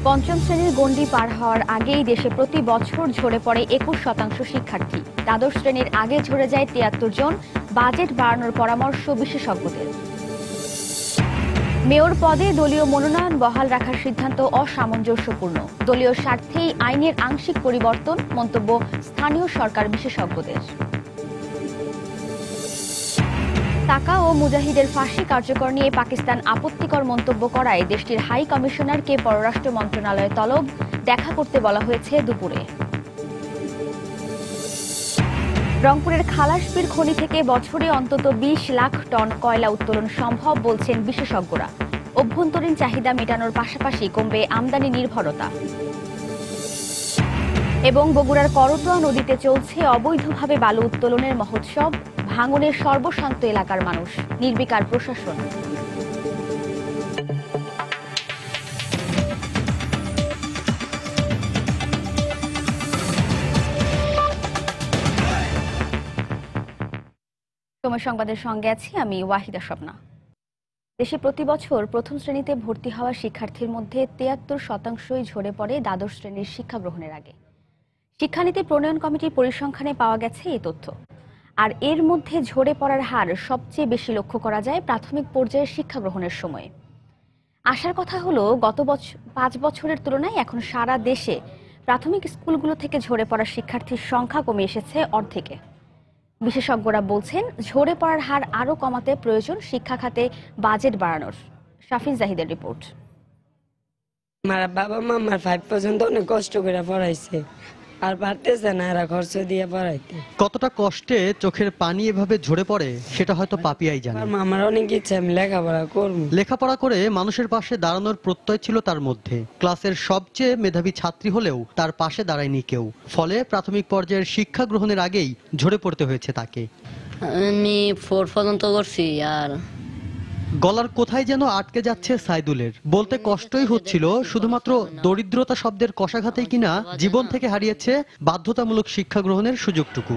পঞ্চম শ্রেণীর গণ্ডি পার হওয়ার আগেই দেশে প্রতি বছর ঝরে পড়ে 21% শিক্ষার্থী। দ্বাদশ শ্রেণীর আগে ঝরে যায় 73 জন। বাজেট বাড়ানোর পরামর্শ বিশেষজ্ঞদের। মেয়র পদে দলীয় মনোনয়ন বহাল রাখার সিদ্ধান্ত অসামঞ্জস্যপূর্ণ। দলীয় স্বার্থেই আইনের আংশিক পরিবর্তন, মন্তব্য স্থানীয় সরকার বিশেষজ্ঞদের। তাকা ও মুজাহিদের ফাঁসি কার্যকর নিয়ে পাকিস্তান আপত্তিকর মন্তব্য করায় দেশটির হাই কমিশনারকে পররাষ্ট্র মন্ত্রণালয়ে তলব, দেখা করতে বলা হয়েছে দুপুরে। রংপুরের খালাসপীর খনি থেকে বছরে অন্তত 20 লাখ টন কয়লা উত্তোলন সম্ভব বলছেন বিশেষজ্ঞরা। অভ্যন্তরীণ চাহিদা মেটানোর পাশাপাশি কমবে আমদানি নির্ভরতা। এবং বগুড়ার করতোয়া নদীতে চলছে অবৈধভাবে বালু উত্তোলনের মহোৎসব। ভাঙনে সর্বশান্ত এলাকার মানুষ, নির্বিকার প্রশাসন। সময় সংবাদের সঙ্গে আছি আমি ওয়াহিদা স্বপ্না। দেশে প্রতি বছর প্রথম শ্রেণীতে ভর্তি হওয়া শিক্ষার্থীর মধ্যে 73%ই ঝরে পড়ে দ্বাদশ শ্রেণীর শিক্ষা গ্রহণের আগে। শিক্ষানীতি প্রণয়ন কমিটির পরিসংখ্যানে পাওয়া গেছে এই তথ্য। আর এর মধ্যে ঝরে পড়ার হার সবচেয়ে বেশি লক্ষ্য করা যায় প্রাথমিক পর্যায়ের শিক্ষা গ্রহণের সময়ে। আশার কথা হলো গত 5 বছরের তুলনায় এখন সারা দেশে প্রাথমিক স্কুলগুলো থেকে ঝরে পড়া শিক্ষার্থীর সংখ্যা কমে এসেছে অর্ধেকে। বিশেষজ্ঞরা বলছেন ঝরে পড়ার হার আরও কমাতে প্রয়োজন শিক্ষা খাতে বাজেট বাড়ানোর। শাফিন জাহিদের রিপোর্ট। আমার বাবা মা আমার 5 পর্যন্ত অনেক কষ্ট করে পড়াইছে, আর পারতেছে না এরা খরচ দিয়ে পড়াইতে। কতটা কষ্টে চোখের পানি এভাবে ঝরে পড়ে সেটা হয়তো পাপিয়াই জানে। আমার অনেক ইচ্ছা আমি লেখাপড়া করব। লেখাপড়া করে মানুষের পাশে দাঁড়ানোর প্রত্যয় ছিল তার মধ্যে। ক্লাসের সবচেয়ে মেধাবী ছাত্রী হলেও তার পাশে দাঁড়ায়নি কেউ। ফলে প্রাথমিক পর্যায়ের শিক্ষা গ্রহণের আগেই ঝরে পড়তে হয়েছে তাকে। আমি 4 পর্যন্ত করছি। আর গলার কোথায় যেন আটকে যাচ্ছে সাইদুলের। বলতে কষ্টই হচ্ছিল, শুধুমাত্র দরিদ্রতা শব্দের কষাঘাতেই কিনা জীবন থেকে হারিয়েছে বাধ্যতামূলক শিক্ষা গ্রহণের সুযোগটুকু।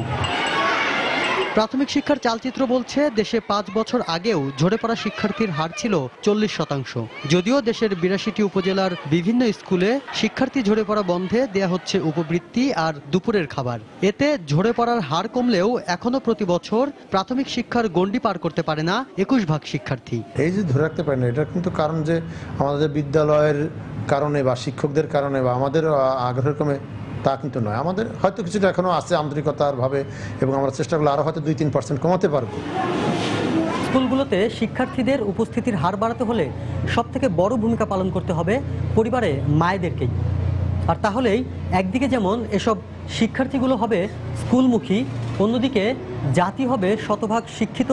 প্রাথমিক শিক্ষার চালচিত্র বলছে দেশে 5 বছর আগেও ঝরে পড়া শিক্ষার্থীর হার ছিল 40%। যদিও দেশের 82টি উপজেলার বিভিন্ন স্কুলে শিক্ষার্থী ঝরে পড়া বন্ধে দেয়া হচ্ছে উপবৃত্তি আর দুপুরের খাবার। এতে ঝরে পড়ার হার কমলেও এখনো প্রতি বছর প্রাথমিক শিক্ষার গণ্ডি পার করতে পারে না 21% শিক্ষার্থী। এই যে ধরে রাখতে পারে না, এটা কিন্তু কারণ যে আমাদের বিদ্যালয়ের কারণে বা শিক্ষকদের কারণে বা আমাদের আগ্রহের কমে তা কিন্তু নয়। আমাদের হয়তো কিছুটা এখনো আছে আন্তরিকতার ভাবে, এবং আমরা চেষ্টা করলে আরো হয়তো 2-3% কমাতে পারবো। স্কুলগুলোতে শিক্ষার্থীদের উপস্থিতির হার বাড়াতে হলে সবথেকে বড় ভূমিকা পালন করতে হবে পরিবারে মায়েদেরকেই। আর তাহলেই একদিকে যেমন এসব শিক্ষার্থীগুলো হবে স্কুলমুখী, অন্যদিকে জাতি হবে শতভাগ শিক্ষিত।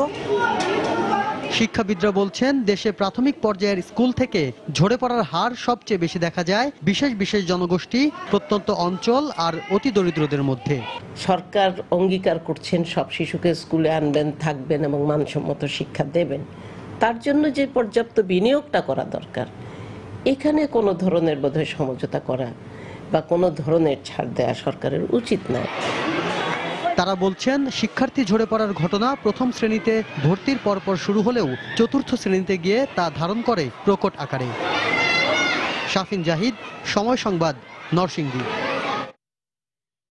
শিক্ষাবিদরা বলছেন দেশে প্রাথমিক পর্যায়ের স্কুল থেকে ঝরে পড়ার হার সবচেয়ে বেশি দেখা যায় বিশেষ বিশেষ জনগোষ্ঠী, প্রত্যন্ত অঞ্চল আর অতি দরিদ্রদের মধ্যে। সরকার অঙ্গীকার করছেন সব শিশুকে স্কুলে আনবেন, থাকবেন এবং মানসম্মত শিক্ষা দেবেন। তার জন্য যে পর্যাপ্ত বিনিয়োগটা করা দরকার, এখানে কোনো ধরনের বোধহয় সমঝোতা করা বা কোনো ধরনের ছাড় দেওয়া সরকারের উচিত নয়। তারা বলছেন শিক্ষার্থী ঝরে পড়ার ঘটনা প্রথম শ্রেণীতে ভর্তির পরপর শুরু হলেও চতুর্থ শ্রেণীতে গিয়ে তা ধারণ করে প্রকট আকারে। শাফিন জাহিদ, সময় সংবাদ, নরসিংদী।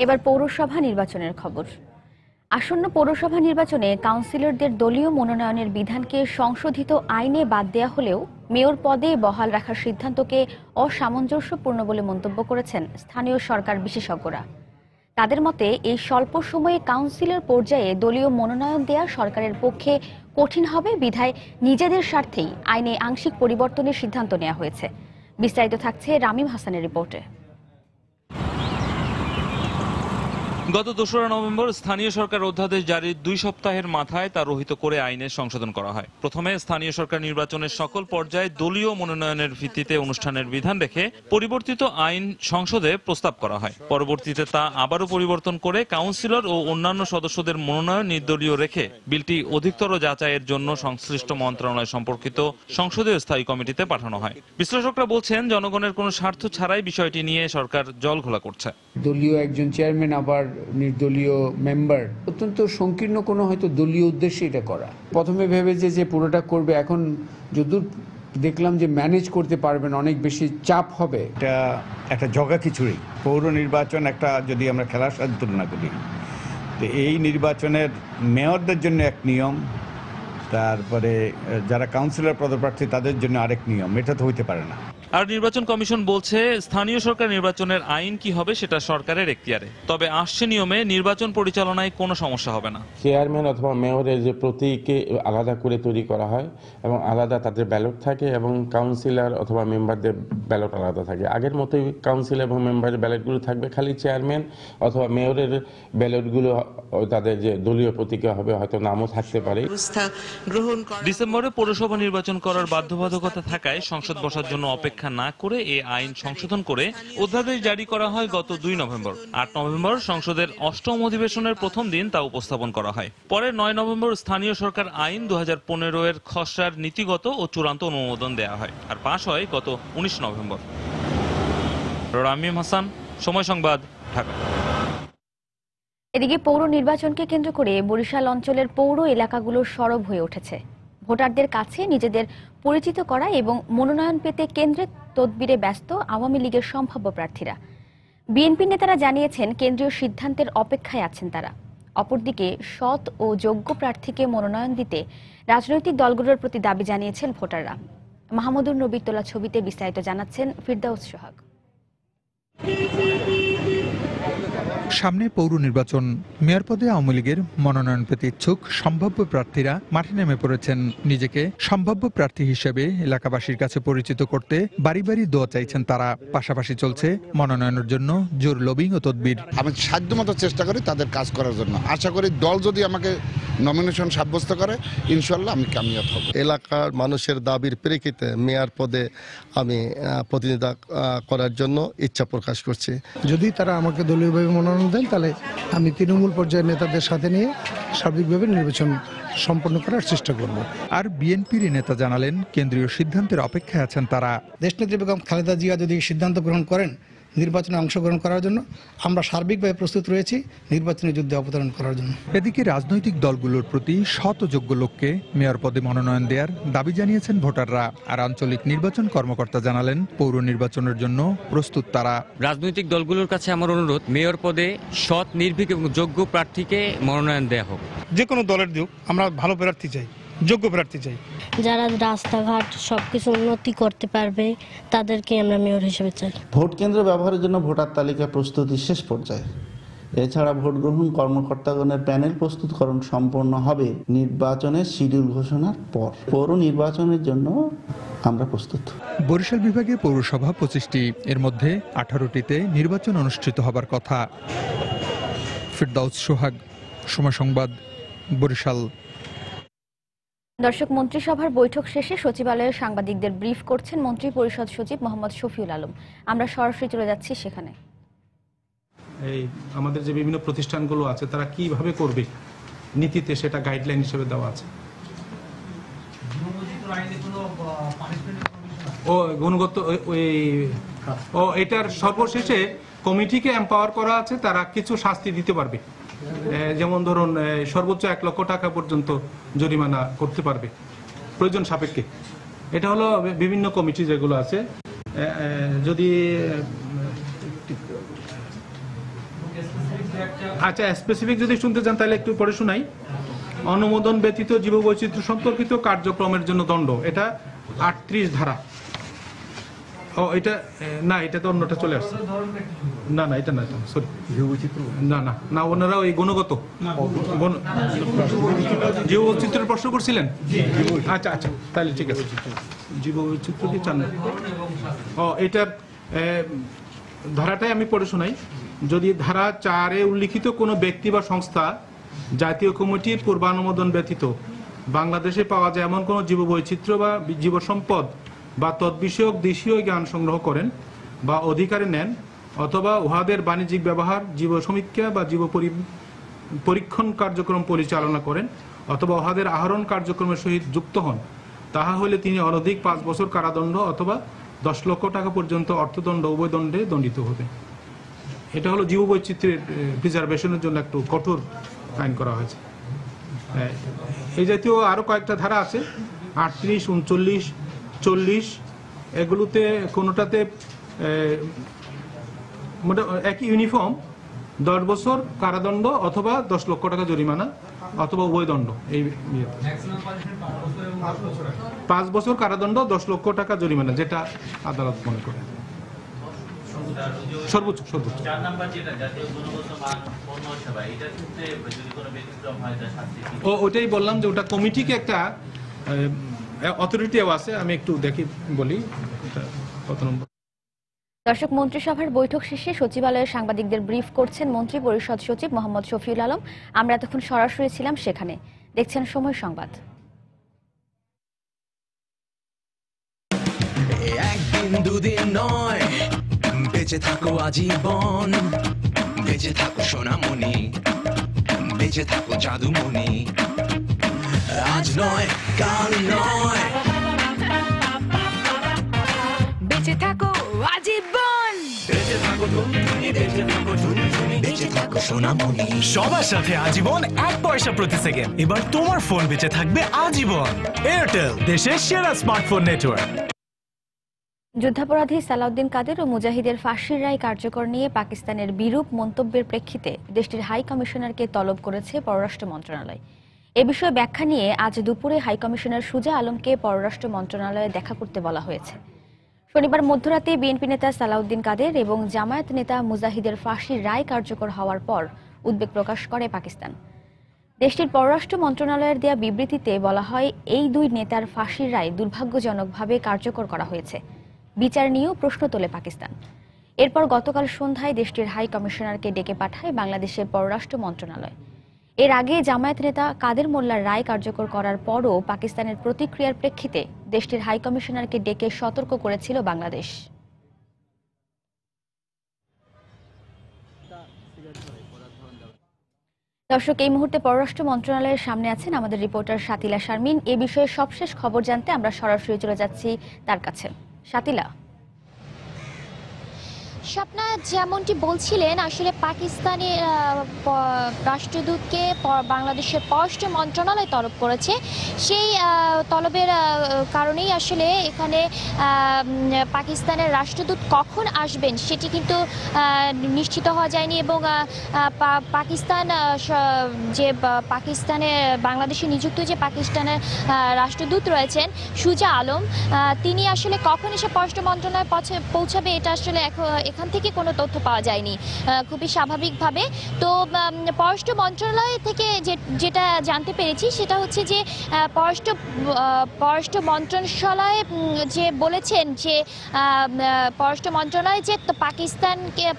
এবার পৌরসভা নির্বাচনের খবর। আসন্ন পৌরসভা নির্বাচনে কাউন্সিলরদের দলীয় মনোনয়নের বিধানকে সংশোধিত আইনে বাদ দেয়া হলেও মেয়র পদে বহাল রাখার সিদ্ধান্তকে অসামঞ্জস্যপূর্ণ বলে মন্তব্য করেছেন স্থানীয় সরকার বিশেষজ্ঞরা। তাদের মতে এই স্বল্প সময়ে কাউন্সিলর পর্যায়ে দলীয় মনোনয়ন দেয়া সরকারের পক্ষে কঠিন হবে, বিধায় নিজেদের স্বার্থেই আইনে আংশিক পরিবর্তনের সিদ্ধান্ত নেওয়া হয়েছে। বিস্তারিত থাকছে রামিম হাসানের রিপোর্টে। গত 2রা নভেম্বর স্থানীয় সরকার অধ্যাদেশ জারির 2 সপ্তাহের মাথায় তা রহিত করে আইনে সংশোধন করা হয়। প্রথমে স্থানীয় সরকার নির্বাচনের সকল পর্যায়ে দলীয় মনোনয়নের ভিত্তিতে অনুষ্ঠানের বিধান রেখে পরিবর্তিত আইন সংসদে প্রস্তাব করা হয়। পরবর্তীতে তা আবারও পরিবর্তন করে কাউন্সিলর ও অন্যান্য সদস্যদের মনোনয়ন নির্দলীয় রেখে বিলটি অধিকতর যাচাইয়ের জন্য সংশ্লিষ্ট মন্ত্রণালয় সম্পর্কিত সংসদীয় স্থায়ী কমিটিতে পাঠানো হয়। বিশ্লেষকরা বলছেন জনগণের কোনো স্বার্থ ছাড়াই বিষয়টি নিয়ে সরকার জলঘোলা করছে। দলীয় একজন চেয়ারম্যান আবার নির্দলীয় মেম্বার, অত্যন্ত সংকীর্ণ কোনো হয়তো দলীয় উদ্দেশ্যে এটা করা। প্রথমে ভেবে যে পুরোটা করবে, এখন যদুর দেখলাম যে ম্যানেজ করতে পারবেন, অনেক বেশি চাপ হবে। এটা একটা জগা খিচুড়ি। পৌর নির্বাচন একটা, যদি আমরা খেলার সাথে তুলনা করি, তো এই নির্বাচনের মেয়রদের জন্য এক নিয়ম, তারপরে যারা কাউন্সিলর পদপ্রার্থী তাদের জন্য আরেক নিয়ম। এটা তো হইতে পারে না। আর নির্বাচন কমিশন বলছে স্থানীয় সরকার নির্বাচনের আইন কি হবে সেটা সরকারের এখতিয়ারে, তবে আসছে নিয়মে নির্বাচন পরিচালনায় কোনো সমস্যা হবে না। চেয়ারম্যান অথবা মেয়রের যে প্রতীকে আলাদা করে তৈরি করা হয় এবং আলাদা তাদের ব্যালট থাকে, এবং কাউন্সিলর অথবা মেম্বারদের ব্যালট আলাদা থাকে। আগের মতোই কাউন্সিলর এবং মেম্বারের ব্যালটগুলো থাকবে, খালি চেয়ারম্যান অথবা মেয়রের ব্যালটগুলো তাদের যে দলীয় প্রতীকে হবে, হয়তো নামও থাকতে পারে। ডিসেম্বরে পৌরসভা নির্বাচন করার বাধ্যবাধকতা থাকায় সংসদ বসার জন্য অপেক্ষা না করে এই আইন সংশোধন করে অধ্যাদেশ জারি করা হয় গত 2 নভেম্বর। 8 নভেম্বর সংসদের 8ম অধিবেশনের প্রথম দিন তা উপস্থাপন করা হয়। পরে 9 নভেম্বর স্থানীয় সরকার আইন 2015 এর খসড়ার নীতিগত ও চূড়ান্ত অনুমোদন দেওয়া হয়, আর পাশ হয় গত 19 নভেম্বর। রামিম হাসান, সময় সংবাদ, ঢাকা। এদিকে পৌর নির্বাচনকে কেন্দ্র করে বরিশাল অঞ্চলের পৌর এলাকাগুলো সরব হয়ে উঠেছে। ভোটারদের কাছে নিজেদের পরিচিত করা এবং মনোনয়ন পেতে কেন্দ্রের তদবিরে ব্যস্ত আওয়ামী লীগের সম্ভাব্য প্রার্থীরা। বিএনপি নেতারা জানিয়েছেন কেন্দ্রীয় সিদ্ধান্তের অপেক্ষায় আছেন তারা। অপরদিকে সৎ ও যোগ্য প্রার্থীকে মনোনয়ন দিতে রাজনৈতিক দলগুলোর প্রতি দাবি জানিয়েছেন ভোটাররা। মাহমুদুর নবীর তোলা ছবিতে বিস্তারিত জানাচ্ছেন ফিরদাউস সোহাগ। সামনে পৌর নির্বাচন, মেয়র পদে আওয়ামী লীগের মনোনয়ন পেতে ইচ্ছুক সম্ভাব্য প্রার্থীরা মাঠে নেমে পড়েছেন। নিজেকে সম্ভাব্য প্রার্থী হিসেবে এলাকাবাসীর কাছে পরিচিত করতে বাড়ি বাড়ি দোয়া চাইছেন তারা। পাশাপাশি চলছে মনোনয়নের জন্য জোর লবিং ও তদবির। আমি সাধ্যমতো চেষ্টা করি তাদের কাজ করার জন্য। আশা করি দল যদি আমাকে নমিনেশন সাব্যস্ত করে, ইনশাল্লাহ আমি কামিয়াব হব। এলাকার মানুষের দাবির প্রেক্ষিতে মেয়র পদে আমি প্রতিনিধিত্ব করার জন্য ইচ্ছা প্রকাশ করছি। যদি তারা আমাকে দলীয়ভাবে মনোনয়ন দেন, তাহলে আমি তৃণমূল পর্যায়ের নেতাদের সাথে নিয়ে সার্বিকভাবে নির্বাচন সম্পন্ন করার চেষ্টা করব। আর বিএনপির নেতা জানালেন কেন্দ্রীয় সিদ্ধান্তের অপেক্ষায় আছেন তারা। দেশনেত্রী বেগম খালেদা জিয়া যদি সিদ্ধান্ত গ্রহণ করেন নির্বাচনে অংশগ্রহণ করার জন্য, আমরা সার্বিকভাবে প্রস্তুত রয়েছি নির্বাচনী যুদ্ধে অবতরণ করার জন্য। এদিকে রাজনৈতিক দলগুলোর প্রতি শত যোগ্য লোককে মেয়র পদে মনোনয়ন দেওয়ার দাবি জানিয়েছেন ভোটাররা। আর আঞ্চলিক নির্বাচন কর্মকর্তা জানালেন পৌর নির্বাচনের জন্য প্রস্তুত তারা। রাজনৈতিক দলগুলোর কাছে আমার অনুরোধ, মেয়র পদে সৎ, নির্ভীক এবং যোগ্য প্রার্থীকে মনোনয়ন দেওয়া হোক। যে কোনো দলের দিক, আমরা ভালো প্রার্থী চাই, যোগ্য প্রার্থী চাই। যারা রাস্তাঘাট সবকিছু উন্নতি করতে পারবে তাদেরকে আমরা মেয়র হিসেবে চাই। ভোট কেন্দ্র ব্যবহারের জন্য ভোটার তালিকা প্রস্তুতি শেষ পর্যায়ে। এছাড়া ভোট গ্রহণ কর্মকর্তাগণের প্যানেল প্রস্তুতকরণ সম্পন্ন হবে নির্বাচনের শিডিউল ঘোষণার পর। পৌর নির্বাচনের জন্য আমরা প্রস্তুত। বরিশাল বিভাগে পৌরসভা 25টি, এর মধ্যে 18টিতে নির্বাচন অনুষ্ঠিত হবার কথা। ফিরদাউস সোহাগ, সময় সংবাদ, বরিশাল। দর্শক, মন্ত্রিসভার বৈঠক শেষে সচিবালয়ে সাংবাদিকদের ব্রিফ করছেন মন্ত্রী পরিষদ সচিব মোহাম্মদ শফিউল আলম। আমরা সরাসরি চলে যাচ্ছি সেখানে। এই আমাদের যে বিভিন্ন প্রতিষ্ঠানগুলো আছে তারা কিভাবে করবে, নীতিতে সেটা গাইডলাইন হিসেবে দেওয়া আছে। ও গুণগত ও এটার সর্বশেষে কমিটিকে এম্পাওয়ার করা আছে, তারা কিছু শাস্তি দিতে পারবে। যেমন ধরুন সর্বোচ্চ 1 লক্ষ টাকা পর্যন্ত জরিমানা করতে পারবে প্রয়োজন সাপেক্ষে। এটা হলো বিভিন্ন কমিটি যেগুলো আছে। যদি আচ্ছা স্পেসিফিক যদি শুনতে চান তাহলে একটু পরে শোনাই। অনুমোদন ব্যতীত জীববৈচিত্র্য সম্পর্কিত কার্যক্রমের জন্য দণ্ড, এটা 38 ধারা। ও এটা না, এটা তো অন্যটা চলে আসছে। না না, এটা না, সরি, না না না, ওনারা ওই গুণগত জীববৈচিত্র্যের প্রশ্ন করছিলেন। আচ্ছা আচ্ছা, তাহলে ঠিক আছে। জীববৈচিত্র্য কি চান? ও এটার ধারাটাই আমি পড়ে শোনাই। যদি ধারা 4-এ উল্লিখিত কোনো ব্যক্তি বা সংস্থা জাতীয় কমিটির পূর্বানুমোদন ব্যতীত বাংলাদেশে পাওয়া যায় এমন কোনো জীববৈচিত্র্য বা জীব সম্পদ বা তদ্বিষয়ক দেশীয় জ্ঞান সংগ্রহ করেন বা অধিকারে নেন, অথবা উহাদের বাণিজ্যিক ব্যবহার, জীব সমীক্ষা বা জীব পরীক্ষণ কার্যক্রম পরিচালনা করেন, অথবা উহাদের আহরণ কার্যক্রমের সহিত যুক্ত হন, তাহা হইলে তিনি অনধিক 5 বছর কারাদণ্ড অথবা 10 লক্ষ টাকা পর্যন্ত অর্থদণ্ড, উভয় দণ্ডে দণ্ডিত হবে। এটা হলো জীববৈচিত্র্যের প্রিজার্ভেশনের জন্য একটু কঠোর আইন করা হয়েছে। এই জাতীয় আরো কয়েকটা ধারা আছে, 38, 39, 40 এগুলোতে কোনোটাতে একই ইউনিফর্ম 10 বছর কারাদণ্ড অথবা 10 লক্ষ টাকা জরিমানা অথবা উভয় দণ্ড। এই 5 বছর কারাদণ্ড 10 লক্ষ টাকা জরিমানা, যেটা আদালত মনে করে সর্বোচ্চ। ওইটাই বললাম যে ওটা কমিটিকে একটা অথরিটি আছে, আমি একটু দেখি বলি কত নম্বর। দর্শক, মন্ত্রিসভার বৈঠক শেষে সচিবালয়ে সাংবাদিকদের ব্রিফ করছেন মন্ত্রী পরিষদ সচিব মোহাম্মদ শফিউল আলম। আমরা এতক্ষণ সরাসরি ছিলাম সেখানে। দেখছেন সময় সংবাদ। একদিন দুদিন নয়, বেঁচে থাকো আজীবন, বেঁচে থাকো সোনামণি, বেঁচে থাকো জাদুমণি, আজ নয় কাল নয়, বেঁচে থাকো আজীবন, বেঁচে থাকো টুনটুনি, বেঁচে থাকো টুনটুনি, বেঁচে থাকো সোনামণি। সবার সাথে আজীবন 1 পয়সা প্রতি সেকেন্ড। এবার তোমার ফোন বেঁচে থাকবে আজীবন। এয়ারটেল, দেশের সেরা স্মার্টফোন নেটওয়ার্ক। যুদ্ধাপরাধী সালাউদ্দিন কাদের ও মুজাহিদের ফাঁসির রায় কার্যকর নিয়ে পাকিস্তানের বিরূপ মন্তব্যের প্রেক্ষিতে দেশটির হাই কমিশনারকে তলব করেছে পররাষ্ট্র মন্ত্রণালয়। এ বিষয়ে ব্যাখ্যা নিয়ে আজ দুপুরে হাই কমিশনার সুজা আলমকে পররাষ্ট্র মন্ত্রণালয়ে দেখা করতে বলা হয়েছে। শনিবার মধ্যরাতে বিএনপি নেতা সালাউদ্দিন কাদের এবং জামায়াত নেতা মুজাহিদের ফাঁসির রায় কার্যকর হওয়ার পর উদ্বেগ প্রকাশ করে পাকিস্তান। দেশটির পররাষ্ট্র মন্ত্রণালয়ের দেয়া বিবৃতিতে বলা হয়, এই দুই নেতার ফাঁসির রায় দুর্ভাগ্যজনকভাবে কার্যকর করা হয়েছে। বিচার নিয়েও প্রশ্ন তোলে পাকিস্তান। এরপর গতকাল সন্ধ্যায় দেশটির হাই কমিশনারকে ডেকে পাঠায় বাংলাদেশের পররাষ্ট্র মন্ত্রণালয়। এর আগে জামায়াত নেতা কাদের মোল্লার রায় কার্যকর করার পরও পাকিস্তানের প্রতিক্রিয়ার প্রেক্ষিতে দেশটির হাই কমিশনারকে ডেকে সতর্ক করেছিল বাংলাদেশ। দর্শক, এই মুহূর্তে পররাষ্ট্র মন্ত্রণালয়ের সামনে আছেন আমাদের রিপোর্টার শাতিলা শারমিন। এ বিষয়ে সবশেষ খবর জানতে আমরা সরাসরি চলে যাচ্ছি তার কাছে। শাতিলা। স্বপ্না, যেমনটি বলছিলেন, আসলে পাকিস্তানের রাষ্ট্রদূতকে বাংলাদেশের পররাষ্ট্র মন্ত্রণালয় তলব করেছে। সেই তলবের কারণেই আসলে এখানে পাকিস্তানের রাষ্ট্রদূত কখন আসবেন সেটি কিন্তু নিশ্চিত হওয়া যায়নি এবং পাকিস্তানে বাংলাদেশে নিযুক্ত যে পাকিস্তানের রাষ্ট্রদূত রয়েছেন সুজা আলম, তিনি আসলে কখন এসে পররাষ্ট্র মন্ত্রণালয়ে পৌঁছাবে এটা আসলে এখান থেকে কোনো তথ্য পাওয়া যায়নি খুবই স্বাভাবিকভাবে। তো পররাষ্ট্র মন্ত্রণালয় থেকে যেটা জানতে পেরেছি সেটা হচ্ছে যে পররাষ্ট্র মন্ত্রণালয় যে বলেছেন যে পররাষ্ট্র মন্ত্রণালয় যে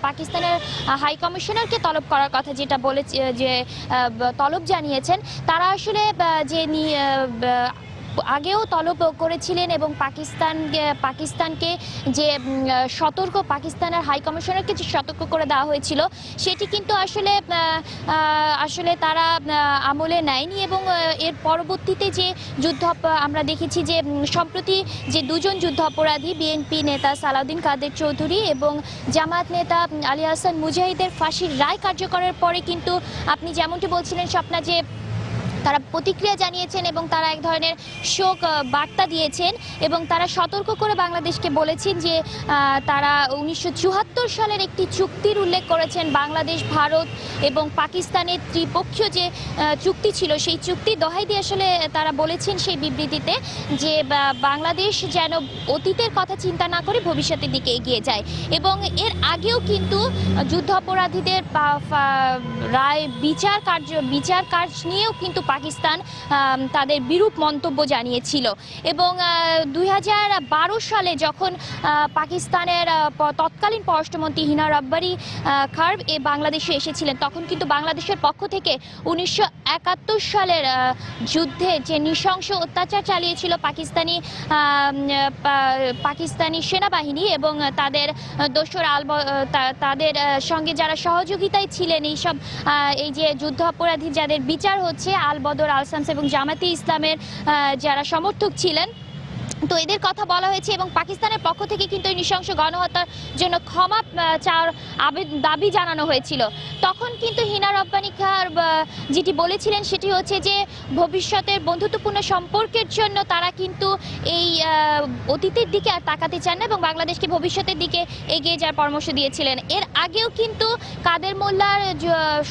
পাকিস্তানের হাই কমিশনারকে তলব করার কথা যেটা বলেছে, যে তলব জানিয়েছেন, তারা আসলে যে আগেও তলব করেছিলেন এবং পাকিস্তানকে যে পাকিস্তানের হাই কমিশনারকে যে সতর্ক করে দেওয়া হয়েছিল সেটি কিন্তু আসলে তারা আমলে নেয়নি এবং এর পরবর্তীতে যে আমরা দেখেছি যে সম্প্রতি যে দুজন যুদ্ধাপরাধী বিএনপি নেতা সালাউদ্দিন কাদের চৌধুরী এবং জামায়াত নেতা আলী হাসান মুজাহিদের ফাঁসির রায় কার্যকরের পরে কিন্তু আপনি যেমনটি বলছিলেন স্বপ্না, যে তারা প্রতিক্রিয়া জানিয়েছেন এবং তারা এক ধরনের শোক বার্তা দিয়েছেন এবং তারা সতর্ক করে বাংলাদেশকে বলেছেন যে তারা 1974 সালের একটি চুক্তির উল্লেখ করেছেন। বাংলাদেশ, ভারত এবং পাকিস্তানের ত্রিপক্ষীয় যে চুক্তি ছিল সেই চুক্তি দোহাই দিয়ে আসলে তারা বলেছেন সেই বিবৃতিতে যে বাংলাদেশ যেন অতীতের কথা চিন্তা না করে ভবিষ্যতের দিকে এগিয়ে যায় এবং এর আগেও কিন্তু যুদ্ধাপরাধীদের রায় বিচার কার্য নিয়েও কিন্তু পাকিস্তান তাদের বিরূপ মন্তব্য জানিয়েছিল এবং 2012 সালে যখন পাকিস্তানের তৎকালীন পররাষ্ট্রমন্ত্রী হিনা রব্বারি খার বাংলাদেশে এসেছিলেন তখন কিন্তু বাংলাদেশের পক্ষ থেকে 1971 সালের যুদ্ধে যে নৃশংস অত্যাচার চালিয়েছিল পাকিস্তানি সেনাবাহিনী এবং তাদের দোসর তাদের সঙ্গে যারা সহযোগিতায় ছিলেন এই যে যুদ্ধাপরাধী যাদের বিচার হচ্ছে আল বদর, আল শামস এবং জামাতে ইসলামের যারা সমর্থক ছিলেন তো এদের কথা বলা হয়েছে এবং পাকিস্তানের পক্ষ থেকে কিন্তু এই নৃশংস গণহত্যার জন্য ক্ষমা চাওয়ার দাবি জানানো হয়েছিল। তখন কিন্তু হিনা রব্বানী খান যেটি বলেছিলেন সেটি হচ্ছে যে ভবিষ্যতের বন্ধুত্বপূর্ণ সম্পর্কের জন্য তারা কিন্তু এই অতীতের দিকে আর তাকাতে চান না এবং বাংলাদেশকে ভবিষ্যতের দিকে এগিয়ে যাওয়ার পরামর্শ দিয়েছিলেন। এর আগেও কিন্তু কাদের মোল্লার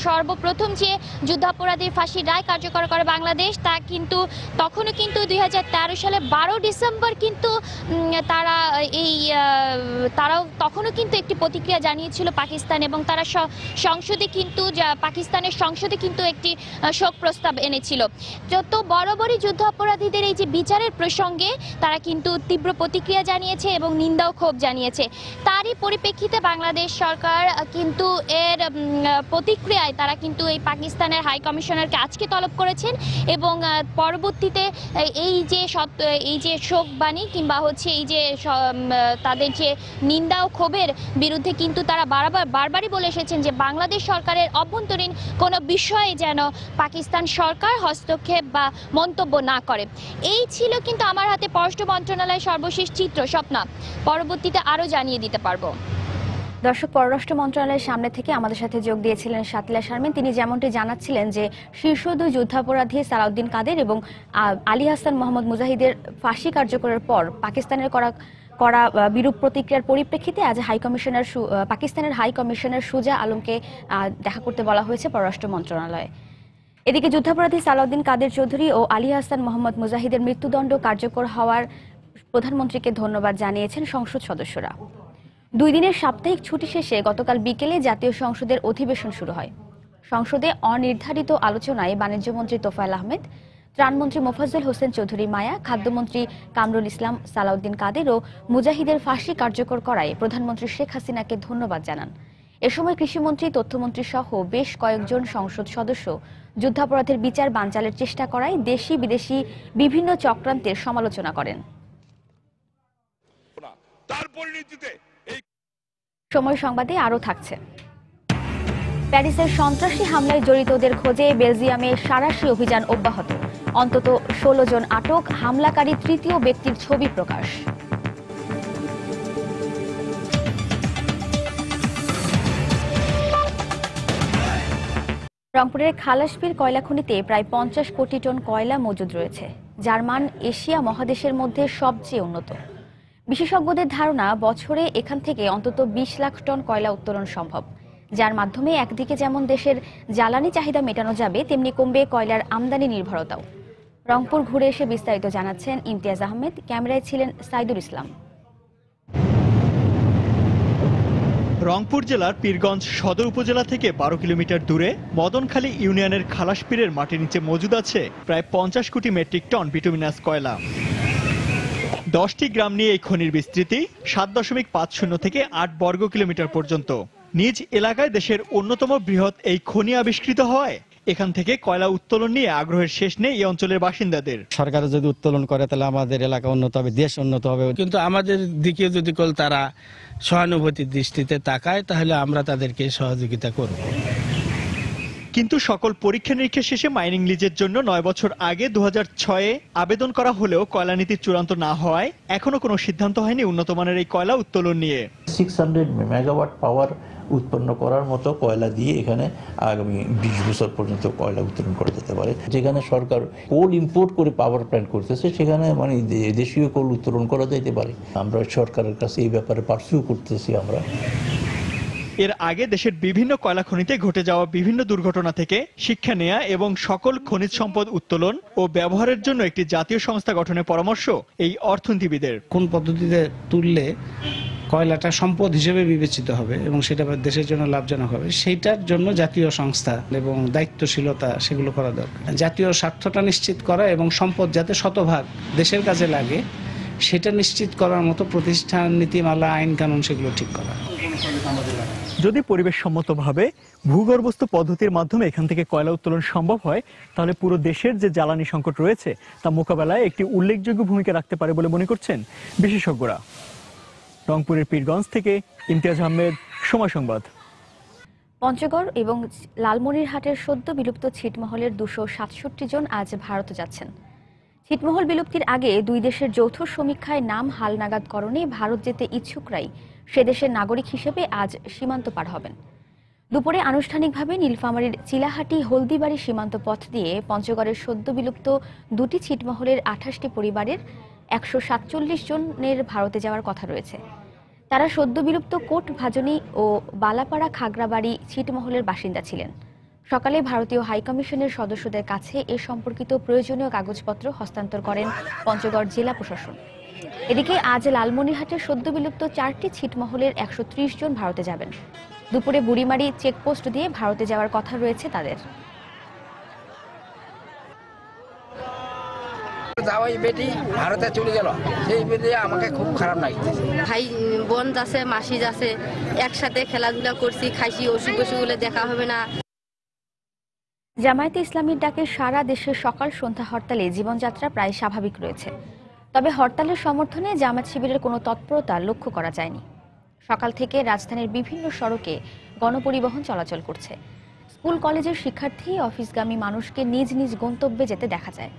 সর্বপ্রথম যে যুদ্ধাপরাধীর ফাঁসির রায় কার্যকর করে বাংলাদেশ, তা কিন্তু তখনও কিন্তু 2013 সালে 12 ডিসেম্বর কিন্তু তারাও তখনও কিন্তু একটি প্রতিক্রিয়া জানিয়েছিল পাকিস্তান এবং তারা সংসদে কিন্তু পাকিস্তানের সংসদে কিন্তু একটি শোক প্রস্তাব এনেছিল। যত বরাবরই যুদ্ধ অপরাধীদের এই যে বিচারের প্রসঙ্গে তারা কিন্তু তীব্র প্রতিক্রিয়া জানিয়েছে এবং নিন্দাও ক্ষোভ জানিয়েছে। তারই পরিপ্রেক্ষিতে বাংলাদেশ সরকার কিন্তু এর প্রতিক্রিয়ায় তারা কিন্তু এই পাকিস্তানের হাই কমিশনারকে আজকে তলব করেছেন এবং পরবর্তীতে এই যে শোক বাণী কিংবা হচ্ছে এই যে তাদের যে নিন্দা ও ক্ষোভের বিরুদ্ধে কিন্তু তারা বারবারই বলে এসেছেন যে বাংলাদেশ সরকারের অভ্যন্তরীণ কোনো বিষয়ে যেন পাকিস্তান সরকার হস্তক্ষেপ বা মন্তব্য না করে। এই ছিল কিন্তু আমার হাতে পররাষ্ট্র মন্ত্রণালয়ের সর্বশেষ চিত্র। স্বপ্না, পরবর্তীতে আরও জানিয়ে দিতে পারবো। দর্শক, পররাষ্ট্র মন্ত্রণালয়ের সামনে থেকে আমাদের সাথে যোগ দিয়েছিলেন শাতিলা শারমিন। তিনি যেমনটি জানাচ্ছিলেন যে শীর্ষ দুই যুদ্ধাপরাধী সালাউদ্দিন কাদের এবং আলী হাসান মোহাম্মদ মুজাহিদের ফাঁসি কার্যকরের পর পাকিস্তানের করা বিরূপ প্রতিক্রিয়ার পরিপ্রেক্ষিতে আজ পাকিস্তানের হাই কমিশনার সুজা আলমকে দেখা করতে বলা হয়েছে পররাষ্ট্র মন্ত্রণালয়ে। এদিকে যুদ্ধাপরাধী সালাউদ্দিন কাদের চৌধুরী ও আলী হাসান মোহাম্মদ মুজাহিদের মৃত্যুদণ্ড কার্যকর হওয়ার প্রধানমন্ত্রীকে ধন্যবাদ জানিয়েছেন সংসদ সদস্যরা। 2 দিনের সাপ্তাহিক ছুটি শেষে গতকাল বিকেলে জাতীয় সংসদের অধিবেশন শুরু হয়। সংসদে অনির্ধারিত আলোচনায় বাণিজ্যমন্ত্রী তোফায়েল আহমেদ, ত্রাণমন্ত্রী মোফাজ্জল হোসেন চৌধুরী মায়া, খাদ্যমন্ত্রী কামরুল ইসলাম সালাউদ্দিন কাদের ও মুজাহিদের ফাঁসি কার্যকর করায় প্রধানমন্ত্রী শেখ হাসিনাকে ধন্যবাদ জানান। এ সময় কৃষিমন্ত্রী, তথ্যমন্ত্রী সহ বেশ কয়েকজন সংসদ সদস্য যুদ্ধাপরাধের বিচার বানচালের চেষ্টা করায় দেশি বিদেশি বিভিন্ন চক্রান্তের সমালোচনা করেন। সময় সংবাদে আরও থাকছে। প্যারিসের সন্ত্রাসী হামলায় জড়িতদের খোঁজে বেলজিয়ামে সাঁড়াশি অভিযান অব্যাহত। অন্তত 16 জন আটক, হামলাকারী তৃতীয় ব্যক্তির ছবি প্রকাশ। রংপুরের খালাসপীর কয়লা খনিতে প্রায় 50 কোটি টন কয়লা মজুদ রয়েছে, যার মান এশিয়া মহাদেশের মধ্যে সবচেয়ে উন্নত। বিশেষজ্ঞদের ধারণা বছরে এখান থেকে অন্তত 20 লাখ টন কয়লা উত্তোলন সম্ভব, যার মাধ্যমে একদিকে যেমন দেশের জ্বালানি চাহিদা মেটানো যাবে, তেমনি কমবে কয়লার আমদানি নির্ভরতাও। রংপুর ঘুরে এসে বিস্তারিত জানাচ্ছেন ইমতিয়াজ আহমেদ, ক্যামেরায় ছিলেন সাইদুল ইসলাম। রংপুর জেলার পীরগঞ্জ সদর উপজেলা থেকে 12 কিলোমিটার দূরে মদনখালী ইউনিয়নের খালাসপীরের মাটির নিচে মজুদ আছে প্রায় 50 কোটি মেট্রিক টন বিটুমিনাস কয়লা। 10টি গ্রাম নিয়ে এই খনির বিস্তৃতি 7.50 থেকে 8 বর্গ কিলোমিটার পর্যন্ত। নিজ এলাকায় দেশের অন্যতম বৃহৎ এই খনি আবিষ্কৃত হওয়ায় এখান থেকে কয়লা উত্তোলন নিয়ে আগ্রহের শেষ নেই এই অঞ্চলের বাসিন্দাদের। সরকার যদি উত্তোলন করে তাহলে আমাদের এলাকা উন্নত হবে, দেশ উন্নত হবে। কিন্তু আমাদের দিকে যদি তারা সহানুভূতির দৃষ্টিতে তাকায় তাহলে আমরা তাদেরকে সহযোগিতা করব। কিন্তু সকল পরীক্ষা নিরীক্ষা শেষে মাইনিং লিজের জন্য 9 বছর আগে 2006-এ আবেদন করা হলেও কয়লা নীতি চূড়ান্ত না হওয়ায় এখনো কোনো সিদ্ধান্ত হয়নি উন্নত মানের এই কয়লা উত্তোলন নিয়ে। 600 মেগাওয়াট পাওয়ার উৎপন্ন করার মতো কয়লা দিয়ে এখানে আগামী 20 বছর পর্যন্ত কয়লা উত্তোলন করা যেতে পারে। যেখানে সরকার কোল ইম্পোর্ট করে পাওয়ার প্ল্যান্ট করতেছে সেখানে দেশীয় কোল উত্তোলন করা যেতে পারে। আমরা সরকারের কাছে এই ব্যাপারে পার্সিউ করতেছি। আমরা এর আগে দেশের বিভিন্ন কয়লা খনিতে ঘটে যাওয়া বিভিন্ন দুর্ঘটনা থেকে শিক্ষা নেয়া এবং সকল খনিজ সম্পদ উত্তোলন ও ব্যবহারের জন্য একটি জাতীয় সংস্থা গঠনের পরামর্শ এই অর্থনীতিবিদের। কোন পদ্ধতিতে তুললে কয়লাটা সম্পদ হিসেবে বিবেচিত হবে এবং সেটা দেশের জন্য লাভজনক হবে, সেইটার জন্য জাতীয় সংস্থা এবং দায়িত্বশীলতা সেগুলো করা দরকার। জাতীয় স্বার্থটা নিশ্চিত করা এবং সম্পদ যাতে শতভাগ দেশের কাজে লাগে সেটা নিশ্চিত করার মতো প্রতিষ্ঠান, নীতিমালা, আইন কানুন সেগুলো ঠিক করা। যদি পরিবেশ সম্মতভাবে ভূগর্ভস্থ পদ্ধতির মাধ্যমে এখান থেকে কয়লা উত্তোলন সম্ভব হয় তাহলে পুরো দেশের যে জ্বালানি সংকট রয়েছে তা মোকাবেলায় একটি উল্লেখযোগ্য ভূমিকা রাখতে পারে বলে মনে করছেন বিশেষজ্ঞরা। রংপুরের পীরগঞ্জ থেকে ইমতিয়াজ আহমেদ, সময় সংবাদ। পঞ্চগড় এবং লালমনিরহাটের সদ্য বিলুপ্ত ছিটমহলের 267 জন আজ ভারতে যাচ্ছেন। ছিটমহল বিলুপ্তির আগে দুই দেশের যৌথ সমীক্ষায় নাম হালনাগাদকরণে ভারত যেতে ইচ্ছুকরাই সে দেশের নাগরিক হিসেবে আজ সীমান্ত পার হবেন। দুপুরে আনুষ্ঠানিকভাবে নীলফামারীর চিলাহাটি হলদিবাড়ি সীমান্ত পথ দিয়ে পঞ্চগড়ের সদ্য বিলুপ্ত দুটি ছিটমহলের 28টি পরিবারের 147 জনের ভারতে যাওয়ার কথা রয়েছে। তারা সদ্য বিলুপ্ত কোট ভাজনী ও বালাপাড়া খাগড়াবাড়ি ছিটমহলের বাসিন্দা ছিলেন। সকালে ভারতীয় হাইকমিশনের সদস্যদের কাছে এ সম্পর্কিত প্রয়োজনীয় কাগজপত্র হস্তান্তর করেন পঞ্চগড় জেলা প্রশাসন। এদিকে আজ লালমনিরহাটের সদ্য বিলুপ্ত 4টি ছিটমহলের 130 জন ভারতে যাবেন। দুপুরে বুড়িমারি চেকপোস্ট দিয়ে ভারতে যাওয়ার কথা রয়েছে তাদের। যাওয়াই বেটি ভারতে চলে গেল, সেই বেদে আমাকে খুব খারাপ লাগছে। ভাই বোন যাচ্ছে, মাসি যাচ্ছে, একসাথে খেলাধুলা করছি, খাইছি, অসুখ বিসুখগুলো দেখা হবে না। জামায়াতে ইসলামীর ডাকে সারা দেশের সকাল সন্ধ্যা হরতালে জীবনযাত্রা প্রায় স্বাভাবিক রয়েছে। তবে হরতালের সমর্থনে জামায়াত শিবিরের কোনো তৎপরতা লক্ষ্য করা যায়নি। সকাল থেকে রাজধানীর বিভিন্ন সড়কে গণপরিবহন চলাচল করছে। স্কুল কলেজের শিক্ষার্থী, অফিসগামী মানুষকে নিজ নিজ গন্তব্যে যেতে দেখা যায়।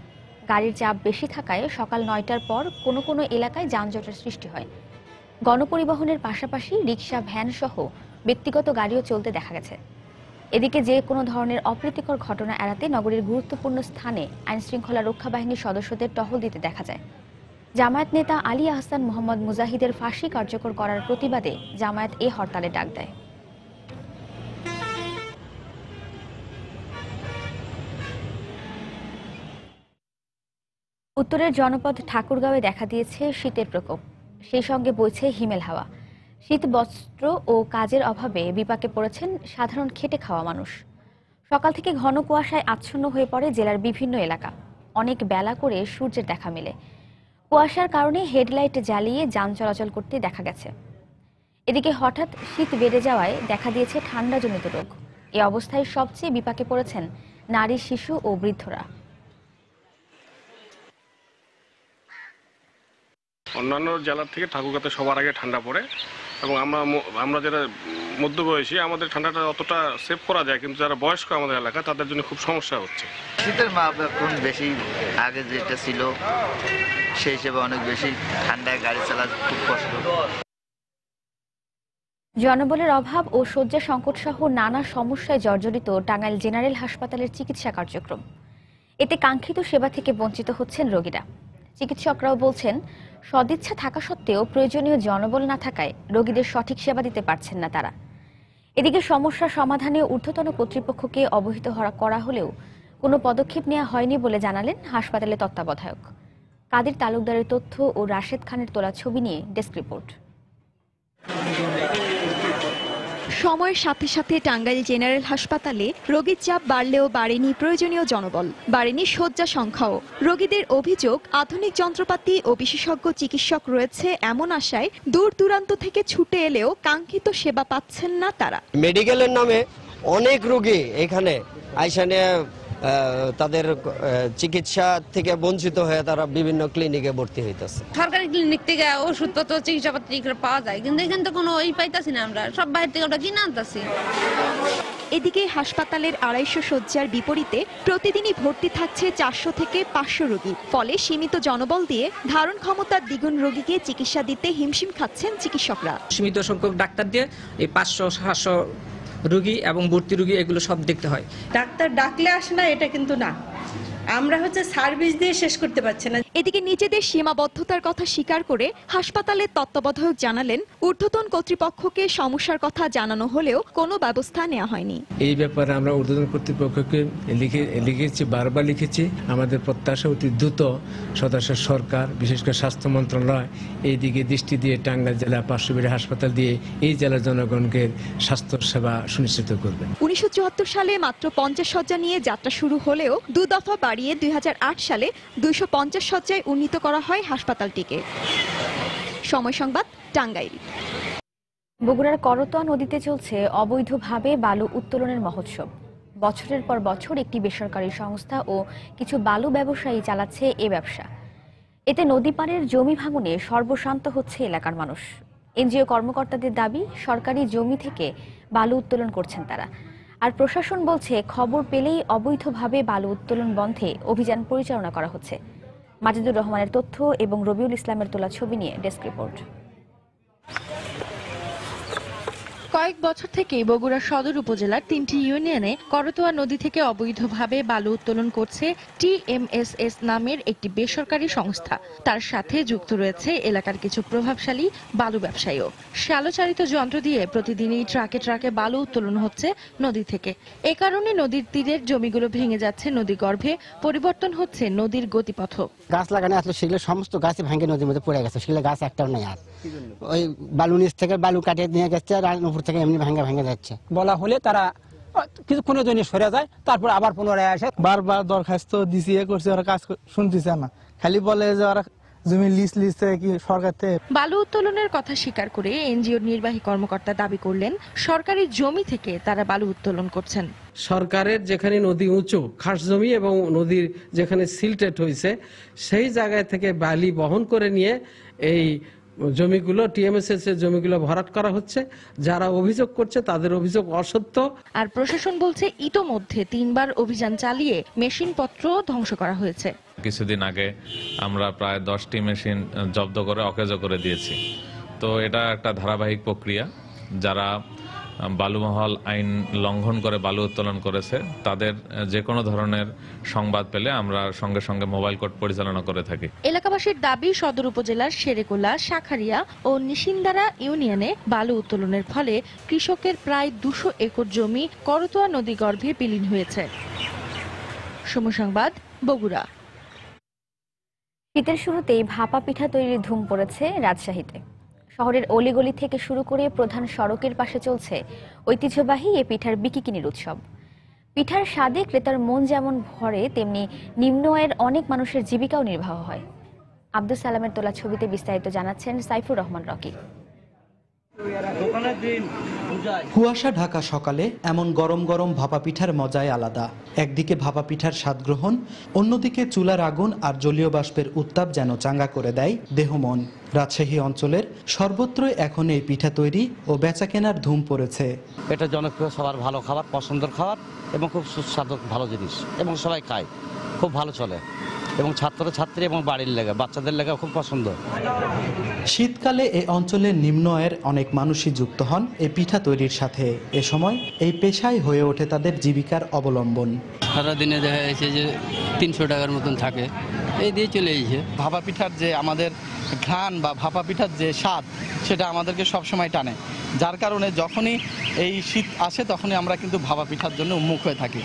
গাড়ির চাপ বেশি থাকায় সকাল 9টার পর কোনো কোনো এলাকায় যানজটের সৃষ্টি হয়। গণপরিবহনের পাশাপাশি রিকশা, ভ্যান সহ ব্যক্তিগত গাড়িও চলতে দেখা গেছে। এদিকে যে কোনো ধরনের অপ্রীতিকর ঘটনা এড়াতে নগরীর গুরুত্বপূর্ণ স্থানে আইনশৃঙ্খলা রক্ষা বাহিনীর সদস্যদের টহল দিতে দেখা যায়। জামায়াত নেতা আলী আহসান মোহাম্মদ মুজাহিদের ফাঁসি কার্যকর করার প্রতিবাদে জামায়াত এ হরতালে ডাক দেয়। উত্তরের জনপদ ঠাকুরগাঁওয়ে দেখা দিয়েছে শীতের প্রকোপ, সেই সঙ্গে বইছে হিমেল হাওয়া। শীত বস্ত্র ও কাজের অভাবে বিপাকে পড়েছেন সাধারণ খেটে খাওয়া মানুষ। সকাল থেকে ঘন কুয়াশায় আচ্ছন্ন হয়ে পড়ে জেলার বিভিন্ন এলাকা। অনেক বেলা করে সূর্যের দেখা মেলে। কুয়াশার কারণে হেডলাইট জ্বালিয়ে যান চলাচল করতে দেখা গেছে। এদিকে হঠাৎ শীত বেড়ে যাওয়ায় দেখা দিয়েছে ঠান্ডাজনিত রোগ। এ অবস্থায় সবচেয়ে বিপাকে পড়েছেন নারী, শিশু ও বৃদ্ধরা। অন্যান্য জেলার থেকে ঠাকুরগাঁতে সবার আগে ঠান্ডা পড়ে এবং আমরা যারা মধ্যবয়সী আমাদের ঠান্ডাটা অতটা সেভ করা যায়, কিন্তু যারা বয়স্ক আমাদের এলাকা তাদের জন্য খুব সমস্যা হচ্ছে। শীতের মাপ এখন বেশি, আগে যেটা ছিল সেই হিসেবে অনেক বেশি। ঠান্ডায় গাড়ি চালাতে খুব কষ্ট। জনবলের অভাব ও শয্যা সংকট সহ নানা সমস্যায় জর্জরিত টাঙ্গাইল জেনারেল হাসপাতালের চিকিৎসা কার্যক্রম। এতে কাঙ্ক্ষিত সেবা থেকে বঞ্চিত হচ্ছেন রোগীরা। চিকিৎসকরাও বলছেন, সদিচ্ছা থাকা সত্ত্বেও প্রয়োজনীয় জনবল না থাকায় রোগীদের সঠিক সেবা দিতে পারছেন না তারা। এদিকে সমস্যা সমাধানে ঊর্ধ্বতন কর্তৃপক্ষকে অবহিত করা হলেও কোনো পদক্ষেপ নেওয়া হয়নি বলে জানালেন হাসপাতালের তত্ত্বাবধায়ক। কাদের তালুকদারের তথ্য ও রাশেদ খানের তোলা ছবি নিয়ে ডেস্ক রিপোর্ট। সময়ের সাথে সাথে টাঙ্গাইল জেনারেল হাসপাতালে রোগীর চাপ বাড়লেও বাড়েনি প্রয়োজনীয় জনবল, বাড়েনি শয্যা সংখ্যাও। রোগীদের অভিযোগ, আধুনিক যন্ত্রপাতি ও বিশেষজ্ঞ চিকিৎসক রয়েছে এমন আশায় দূর দূরান্ত থেকে ছুটে এলেও কাঙ্ক্ষিত সেবা পাচ্ছেন না তারা। মেডিকেলের নামে অনেক রোগী এখানে আইসা নিয়ে তাদের চিকিৎসা থেকে বঞ্চিত হয়ে তারা বিভিন্ন ক্লিনিকে ভর্তি হইতেছে। সরকারি ক্লিনিক থেকে ওষুধপত্র, চিকিৎসাপত্র পাওয়া যায়, কিন্তু এখানে তো কোনো পাইতাছি না, আমরা সব বাইরে থেকে ওটা কিনে আনতেছি। এদিকে হাসপাতালের 250 শয্যার বিপরীতে প্রতিদিনই ভর্তি থাকছে 400 থেকে 500 রোগী। ফলে সীমিত জনবল দিয়ে ধারণ ক্ষমতার দ্বিগুণ রোগীকে চিকিৎসা দিতে হিমশিম খাচ্ছেন চিকিৎসকরা। সীমিত সংখ্যক ডাক্তার দিয়ে এই 500-700 রোগী এবং ভর্তি রোগী এগুলো সব দেখতে হয়। ডাক্তার ডাকলে আসে না, এটা কিন্তু না, আমরা সার্ভিস দিয়ে শেষ করতে পারছি না। এদিকে নিজেদের সীমাবদ্ধতার কথা স্বীকার করে হাসপাতালের তত্ত্বাবধায়ক জানালেন, ঊর্ধ্বতন কর্তৃপক্ষকে সমস্যার কথা জানানো হলেও কোনো ব্যবস্থা নেওয়া হয়নি। এই ব্যাপারে আমরা ঊর্ধ্বতন কর্তৃপক্ষকে লিখেছি, বারবার লিখেছি। আমাদের প্রত্যাশা অতি দ্রুত সদস্য সরকার, বিশেষ করে স্বাস্থ্য মন্ত্রণালয় এই দিকে দৃষ্টি দিয়ে টাঙ্গাইল জেলা 500 বেডের হাসপাতাল দিয়ে এই জেলার জনগণকে স্বাস্থ্য সেবা সুনিশ্চিত করবে। 1974 সালে মাত্র 50 শয্যা নিয়ে যাত্রা শুরু হলেও 2 দফা বাড়িয়ে 2008 সালে 250 শয্যায় উন্নীত করা হয় হাসপাতালটিকে। সময় সংবাদ, টাঙ্গাইল। বগুড়ার করতোয়া নদীতে চলছে অবৈধভাবে বালু উত্তোলনের মহোৎসব। বছরের পর বছর একটি বেসরকারি সংস্থা ও কিছু বালু ব্যবসায়ী চালাচ্ছে এ ব্যবসা। এতে নদী পাড়ের জমি ভাঙনে সর্বশান্ত হচ্ছে এলাকার মানুষ। এনজিও কর্মকর্তাদের দাবি, সরকারি জমি থেকে বালু উত্তোলন করছেন তারা। আর প্রশাসন বলছে, খবর পেলেই অবৈধভাবে বালু উত্তোলন বন্ধে অভিযান পরিচালনা করা হচ্ছে। মাজিদুর রহমানের তথ্য এবং রবিউল ইসলামের তোলা ছবি নিয়ে ডেস্ক রিপোর্ট। কয়েক বছর থেকে বগুড়া সদর উপজেলার 3টি ইউনিয়নে করতোয়া নদী থেকে অবৈধভাবে বালু উত্তোলন করছে TMSS নামের একটি বেসরকারি সংস্থা। তার সাথে যুক্ত রয়েছে এলাকার কিছু প্রভাবশালী বালু ব্যবসায়ীও। শ্যালোচালিত যন্ত্র দিয়ে প্রতিদিনই ট্রাকে ট্রাকে বালু উত্তোলন হচ্ছে নদী থেকে। এ কারণে নদীর তীরের জমিগুলো ভেঙে যাচ্ছে নদী গর্ভে, পরিবর্তন হচ্ছে নদীর গতিপথ। গাছ লাগানো আসলে সেগুলো সমস্ত গাছে ভেঙে নদীর মধ্যে পড়ে গেছে, সেগুলো গাছ একটাও নেই। আর ওই বালু নিচ থেকে বালু কাটিয়ে নিয়ে গেছে আর উপর থেকে এমনি ভেঙে ভেঙে যাচ্ছে। বলা হলে তারা কিছুক্ষণের জন্য সরে যায়, তারপর আবার পুনরায় আসে। বারবার দরখাস্ত দিছি, করছে, ওরা কাজ শুনতেছে না, খালি বলে যে ওরা জমি লিজ কি সরকার থেকে। বালু উত্তোলনের কথা স্বীকার করে এনজিওর নির্বাহী কর্মকর্তা দাবি করলেন সরকারি জমি থেকে তারা বালু উত্তোলন করছেন। সরকারের যেখানে নদী উঁচু খাস জমি এবং নদীর যেখানে সিলটেড হয়েছে সেই জায়গায় থেকে বালি বহন করে নিয়ে এই জমিগুলো TMSS এর জমিগুলো ভরাট করা হচ্ছে। যারা অভিযোগ করছে তাদের অভিযোগ অসত্য। আর প্রশাসন বলছে ইতোমধ্যে 3বার অভিযান চালিয়ে মেশিনপত্র ধ্বংস করা হয়েছে। কিছুদিন আগে আমরা প্রায় 10টি মেশিন জব্দ করে অকেজো করে দিয়েছি। তো এটা একটা ধারাবাহিক প্রক্রিয়া। যারা বালুমহল আইন লঙ্ঘন করে বালু উত্তোলন করেছে তাদের যে কোনো ধরনের সংবাদ পেলে আমরা সঙ্গে সঙ্গে মোবাইল কোর্ট পরিচালনা করে থাকি। এলাকাবাসীর দাবি সদর উপজেলার শেরেকোলা, শাখারিয়া ও নিশিন্দারা ইউনিয়নে বালু উত্তোলনের ফলে কৃষকের প্রায় 200 একর জমি করতোয়া নদী গর্ভে বিলীন হয়েছে। সময় সংবাদ, বগুড়া। শীতের শুরুতেই ভাপা পিঠা তৈরির ধুম পড়েছে রাজশাহীতে। শহরের অলিগলি থেকে শুরু করে প্রধান সড়কের পাশে চলছে ঐতিহ্যবাহী এ পিঠার বিকিকিনির উৎসব। পিঠার স্বাদে ক্রেতার মন যেমন ভরে, তেমনি নিম্ন আয়ের অনেক মানুষের জীবিকাও নির্বাহ হয়। আব্দুল সালামের তোলা ছবিতে বিস্তারিত জানাচ্ছেন সাইফুর রহমান রকি। কুয়াশা ঢাকা সকালে এমন গরম গরম ভাপা পিঠার মজাই আলাদা। একদিকে ভাপা পিঠার স্বাদ গ্রহণ, অন্যদিকে চুলার আগুন আর জলীয় বাষ্পের উত্তাপ যেন চাঙ্গা করে দেয় দেহ মন। রাজশাহী অঞ্চলের সর্বত্রই এখন এই পিঠা তৈরি ও বেচা কেনার ধুম পড়েছে। এটা জনপ্রিয়, সবার ভালো খাবার, পছন্দের খাবার এবং খুব সুস্বাদু ভালো জিনিস এবং সবাই খায়, খুব ভালো চলে এবং ছাত্রছাত্রী এবং বাড়ির লেগে বাচ্চাদের লেগে খুব পছন্দ। শীতকালে এই অঞ্চলের নিম্ন আয়ের অনেক মানুষই যুক্ত হন এই পিঠা তৈরির সাথে। এ সময় এই পেশাই হয়ে ওঠে তাদের জীবিকার অবলম্বন। সারাদিনে দেখা যাচ্ছে যে 300 টাকার মতন থাকে, এই দিয়ে চলে এসেছে। ভাপা পিঠার যে আমাদের ঘ্রাণ বা ভাপা পিঠার যে স্বাদ, সেটা আমাদেরকে সবসময় টানে, যার কারণে যখনই এই শীত আসে তখনই আমরা কিন্তু ভাপা পিঠার জন্য উন্মুখ হয়ে থাকি।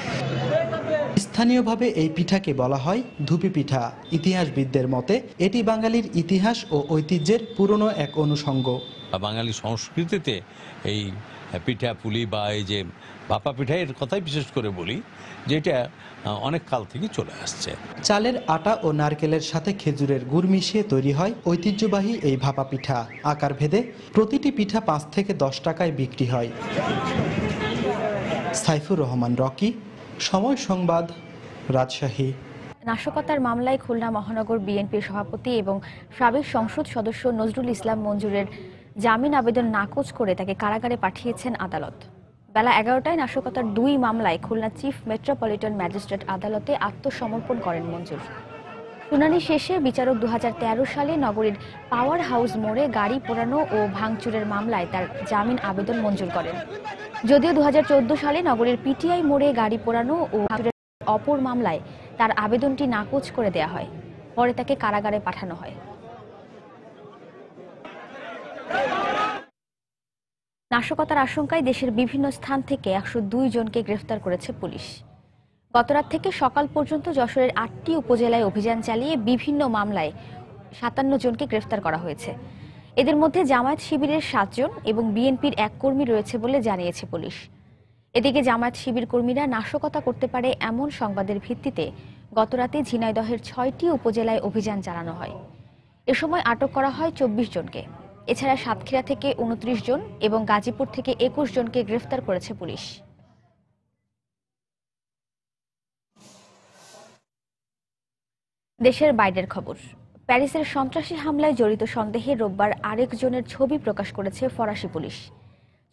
স্থানীয়ভাবে এই পিঠাকে বলা হয় ধুপি পিঠা। ইতিহাসবিদদের মতে এটি বাঙালির ইতিহাস ও ঐতিহ্যের পুরনো এক অনুষঙ্গ। বাঙালি সংস্কৃতিতে এই পিঠা পুলি বা এই যে ভাপা পিঠা এর কথাই বিশেষ করে বলি, যেটা অনেক কাল থেকে চলে আসছে। চালের আটা ও নারকেলের সাথে খেজুরের গুড় মিশিয়ে তৈরি হয় ঐতিহ্যবাহী এই ভাপা পিঠা। আকার ভেদে প্রতিটি পিঠা 5 থেকে 10 টাকায় বিক্রি হয়। সাইফুর রহমান রকি, সময় সংবাদ, রাজশাহী। নাশকতার মামলায় খুলনা মহানগর বিএনপির সভাপতি এবং সাবেক সংসদ সদস্য নজরুল ইসলাম মঞ্জুরের জামিন আবেদন নাকচ করে তাকে কারাগারে পাঠিয়েছেন আদালত। বেলা 11টায় নাশকতার 2 মামলায় খুলনা চিফ মেট্রোপলিটন ম্যাজিস্ট্রেট আদালতে আত্মসমর্পণ করেন মঞ্জুর। শুনানি শেষে বিচারক 2013 সালে নগরীর পাওয়ার হাউস মোড়ে গাড়ি পোড়ানো ও ভাঙচুরের মামলায় তার জামিন আবেদন মঞ্জুর করেন। যদিও 2014 সালে নগরীর পিটিআই মোড়ে গাড়ি পোড়ানো ও অপর মামলায় তার আবেদনটি নাকচ করে দেয়া হয়। পরে তাকে কারাগারে পাঠানো হয়। নাশকতার আশঙ্কায় দেশের বিভিন্ন স্থান থেকে 102 জনকে গ্রেফতার করেছে পুলিশ। গতরাত থেকে সকাল পর্যন্ত যশোরের 8টি উপজেলায় অভিযান চালিয়ে বিভিন্ন মামলায় 57 জনকে গ্রেফতার করা হয়েছে। এদের মধ্যে জামায়াত শিবিরের 7 জন এবং বিএনপির 1 কর্মী রয়েছে বলে জানিয়েছে পুলিশ। এদিকে জামায়াত শিবির কর্মীরা নাশকতা করতে পারে এমন সংবাদের ভিত্তিতে গতরাতে ঝিনাইদহের 6টি উপজেলায় অভিযান চালানো হয়। এ সময় আটক করা হয় 24 জনকে। এছাড়া সাতক্ষীরা থেকে 29 জন এবং গাজীপুর থেকে 21 জনকে গ্রেফতার করেছে পুলিশ। দেশের বাইরের খবর। প্যারিসের সন্ত্রাসী হামলায় জড়িত সন্দেহে রোববার আরেকজনের ছবি প্রকাশ করেছে ফরাসি পুলিশ।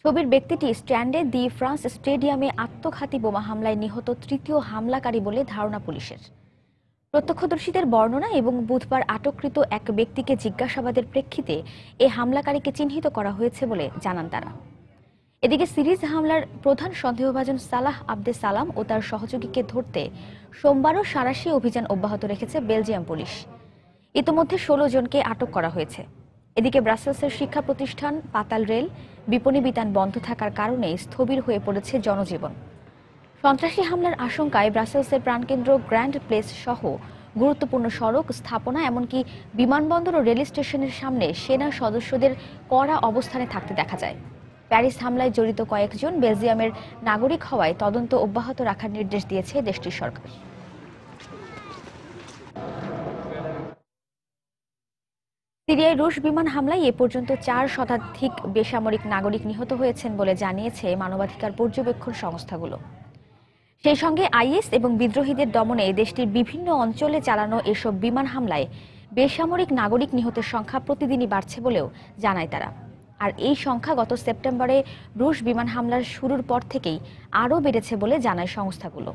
ছবির ব্যক্তিটি স্ট্যান্ডে দি ফ্রান্স স্টেডিয়ামে আত্মঘাতী বোমা হামলায় নিহত 3য় হামলাকারী বলে ধারণা পুলিশের। প্রত্যক্ষদর্শীদের বর্ণনা এবং বুধবার আটককৃত এক ব্যক্তিকে জিজ্ঞাসাবাদের প্রেক্ষিতে এই হামলাকারীকে চিহ্নিত করা হয়েছে বলে জানান তারা। এদিকে সিরিজ হামলার প্রধান সন্দেহভাজন সালাহ আবদে সালাম ও তার সহযোগীকে ধরতে সোমবারও সাঁড়াশি অভিযান অব্যাহত রেখেছে বেলজিয়াম পুলিশ। ইতোমধ্যে 16 জনকে আটক করা হয়েছে। এদিকে ব্রাসেলসের শিক্ষা প্রতিষ্ঠান, পাতাল রেল, বিপণী বিতান বন্ধ থাকার কারণে স্থবির হয়ে পড়েছে জনজীবন। সন্ত্রাসী হামলার আশঙ্কায় ব্রাসেলসের প্রাণকেন্দ্র গ্র্যান্ড প্লেস সহ গুরুত্বপূর্ণ সড়ক, স্থাপনা, এমনকি বিমানবন্দর ও রেল স্টেশনের সামনে সেনা সদস্যদের কড়া অবস্থানে থাকতে দেখা যায়। প্যারিস হামলায় জড়িত কয়েকজন বেলজিয়ামের নাগরিক হওয়ায় তদন্ত অব্যাহত রাখার নির্দেশ দিয়েছে দেশটির সরকার। সিরিয়ায় রুশ বিমান হামলায় এ পর্যন্ত 4 শতাধিক বেসামরিক নাগরিক নিহত হয়েছেন বলে জানিয়েছে মানবাধিকার পর্যবেক্ষণ সংস্থাগুলো। সেই সঙ্গে আইএস এবং বিদ্রোহীদের দমনে দেশটির বিভিন্ন অঞ্চলে চালানো এসব বিমান হামলায় বেসামরিক নাগরিক নিহতের সংখ্যা প্রতিদিনই বাড়ছে বলেও জানায় তারা। আর এই সংখ্যা গত সেপ্টেম্বরে রুশ বিমান হামলার শুরুর পর থেকেই আরও বেড়েছে বলে জানায় সংস্থাগুলো।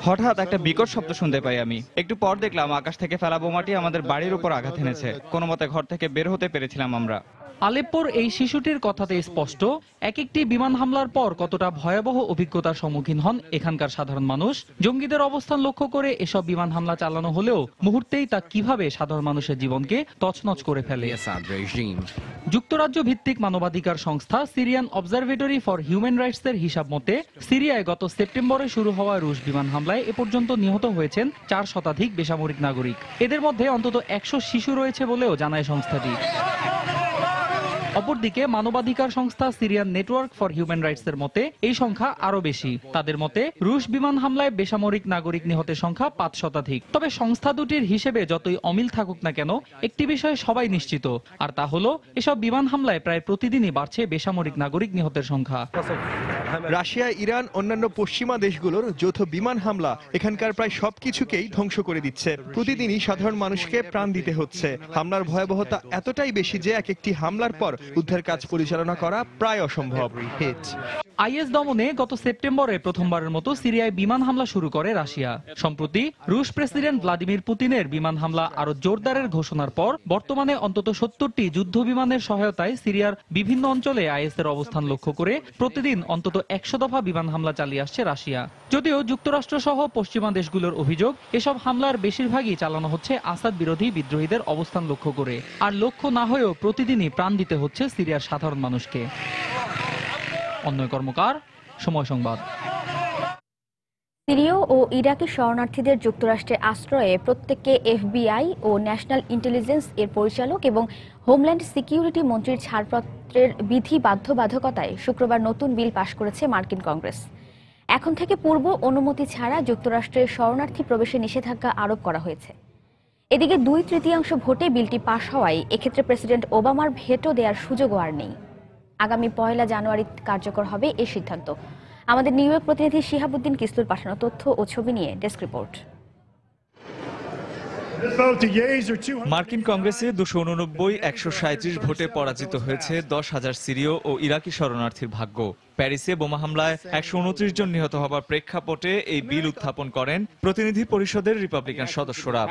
হঠাৎ একটা বিকট শব্দ শুনতে পাই আমি। একটু পর দেখলাম আকাশ থেকে ফেলা বোমাটি আমাদের বাড়ির উপর আঘাত এনেছে। কোনো মতে ঘর থেকে বের হতে পেরেছিলাম আমরা। আলেপ্পোর এই শিশুটির কথাতে স্পষ্ট, এক একটি বিমান হামলার পর কতটা ভয়াবহ অভিজ্ঞতার সম্মুখীন হন এখানকার সাধারণ মানুষ। জঙ্গিদের অবস্থান লক্ষ্য করে এসব বিমান হামলা চালানো হলেও মুহূর্তেই তা কিভাবে সাধারণ মানুষের জীবনকে তছনছ করে ফেলে। যুক্তরাজ্য ভিত্তিক মানবাধিকার সংস্থা সিরিয়ান অবজারভেটরি ফর হিউম্যান রাইটসের হিসাব মতে সিরিয়ায় গত সেপ্টেম্বরে শুরু হওয়া রুশ বিমান হামলায় এ পর্যন্ত নিহত হয়েছেন 4 শতাধিক বেসামরিক নাগরিক। এদের মধ্যে অন্তত 100 শিশু রয়েছে বলেও জানায় সংস্থাটি। অপরদিকে মানবাধিকার সংস্থা সিরিয়ান নেটওয়ার্ক ফর হিউম্যান রাইটসের মতে এই সংখ্যা আরো বেশি। তাদের মতে রুশ বিমান হামলায় বেসামরিক নাগরিক নিহতের সংখ্যা 5 শতাধিক। তবে সংস্থা দুটির হিসেবে যতই অমিল থাকুক না কেন, একটি বিষয়ে সবাই নিশ্চিত, আর তা হলো এসব বিমান হামলায় প্রায় প্রতিদিনই বাড়ছে বেসামরিক নাগরিক নিহতের সংখ্যা। রাশিয়া, ইরান, অন্যান্য পশ্চিমা দেশগুলোর যৌথ বিমান হামলা এখানকার প্রায় সবকিছুকেই ধ্বংস করে দিচ্ছে। প্রতিদিনই সাধারণ মানুষকে প্রাণ দিতে হচ্ছে। হামলার ভয়াবহতা এতটাই বেশি যে এক একটি হামলার পর উদ্ধার কাজ পরিচালনা করা প্রায় অসম্ভব। আইএস দমনে গত সেপ্টেম্বরে প্রথমবারের মতো সিরিয়ায় বিমান হামলা শুরু করে রাশিয়া। সম্প্রতি রুশ প্রেসিডেন্ট ভ্লাদিমির পুতিনের বিমান হামলা আরো জোরদারের ঘোষণার পর বর্তমানে অন্তত 70টি যুদ্ধ বিমানের সহায়তায় সিরিয়ার বিভিন্ন অঞ্চলে আইএসের অবস্থান লক্ষ্য করে প্রতিদিন অন্তত 100 দফা বিমান হামলা চালিয়ে আসছে রাশিয়া। যদিও যুক্তরাষ্ট্র সহ পশ্চিমা দেশগুলোর অভিযোগ, এসব হামলার বেশিরভাগই চালানো হচ্ছে আসাদ বিরোধী বিদ্রোহীদের অবস্থান লক্ষ্য করে। আর লক্ষ্য না হয়েও প্রতিদিনই প্রাণ দিতে হচ্ছে সিরিয়ার সাধারণ মানুষকে। অন্যয় কর্মকার, সময় সংবাদ। সিরীয় ও ইরাকি শরণার্থীদের যুক্তরাষ্ট্রে আশ্রয়ে প্রত্যেককে এফবিআই ও ন্যাশনাল ইন্টেলিজেন্স এর পরিচালক এবং হোমল্যান্ড সিকিউরিটি মন্ত্রীর ছাড়পত্রের বিধি বাধ্যবাধকতায় শুক্রবার নতুন বিল পাশ করেছে মার্কিন কংগ্রেস। এখন থেকে পূর্ব অনুমতি ছাড়া যুক্তরাষ্ট্রে শরণার্থী প্রবেশে নিষেধাজ্ঞা আরোপ করা হয়েছে। এদিকে 2/3 ভোটে বিলটি পাশ হওয়ায় এক্ষেত্রে প্রেসিডেন্ট ওবামার ভেটো দেওয়ার সুযোগও আর নেই। আগামী 1 জানুয়ারি কার্যকর হবে এই সিদ্ধান্ত। আমাদের নিউ ইয়র্ক প্রতিনিধি শিহাবুদ্দিন কিসলুর পাঠানো তথ্য ও ছবি নিয়ে ডেস্ক রিপোর্ট। মার্কিন কংগ্রেসে 289-137 ভোটে পরাজিত হয়েছে 10,000 সিরীয় ও ইরাকি শরণার্থীর ভাগ্য। প্যারিসে বোমা হামলায় 129 জন নিহত হবার প্রেক্ষাপটে এই বিল উত্থাপন করেন প্রতিনিধি পরিষদের রিপাবলিকান সদস্যরা।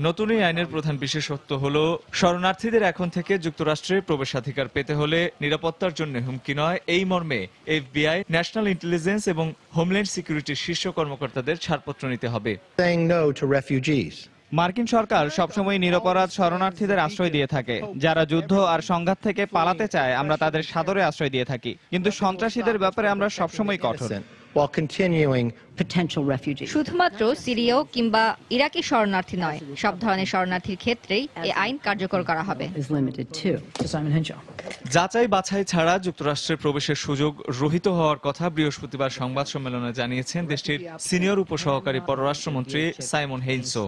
নতুন এই আইনের প্রধান বিশেষত্ব হল শরণার্থীদের এখন থেকে যুক্তরাষ্ট্রে প্রবেশাধিকার পেতে হলে নিরাপত্তার জন্য হুমকি নয়, এই মর্মে এফবিআই, ন্যাশনাল ইন্টেলিজেন্স এবং হোমল্যান্ড সিকিউরিটির শীর্ষ কর্মকর্তাদের ছাড়পত্র নিতে হবে। মার্কিন সরকার সবসময় নিরপরাধ শরণার্থীদের আশ্রয় দিয়ে থাকে। যারা যুদ্ধ আর সংঘাত থেকে পালাতে চায় আমরা তাদের সাদরে আশ্রয় দিয়ে থাকি, কিন্তু সন্ত্রাসীদের ব্যাপারে আমরা সবসময় কঠোর। শুধুমাত্র সিরীয় কিংবা ইরাকি শরণার্থী নয়, সব ধরনের শরণার্থীর ক্ষেত্রেই এই আইন কার্যকর করা হবে। যাচাই বাছাই ছাড়া যুক্তরাষ্ট্রে প্রবেশের সুযোগ রহিত হওয়ার কথা বৃহস্পতিবার সংবাদ সম্মেলনে জানিয়েছেন দেশটির সিনিয়র উপসহকারী পররাষ্ট্রমন্ত্রী সাইমন হেইনসো।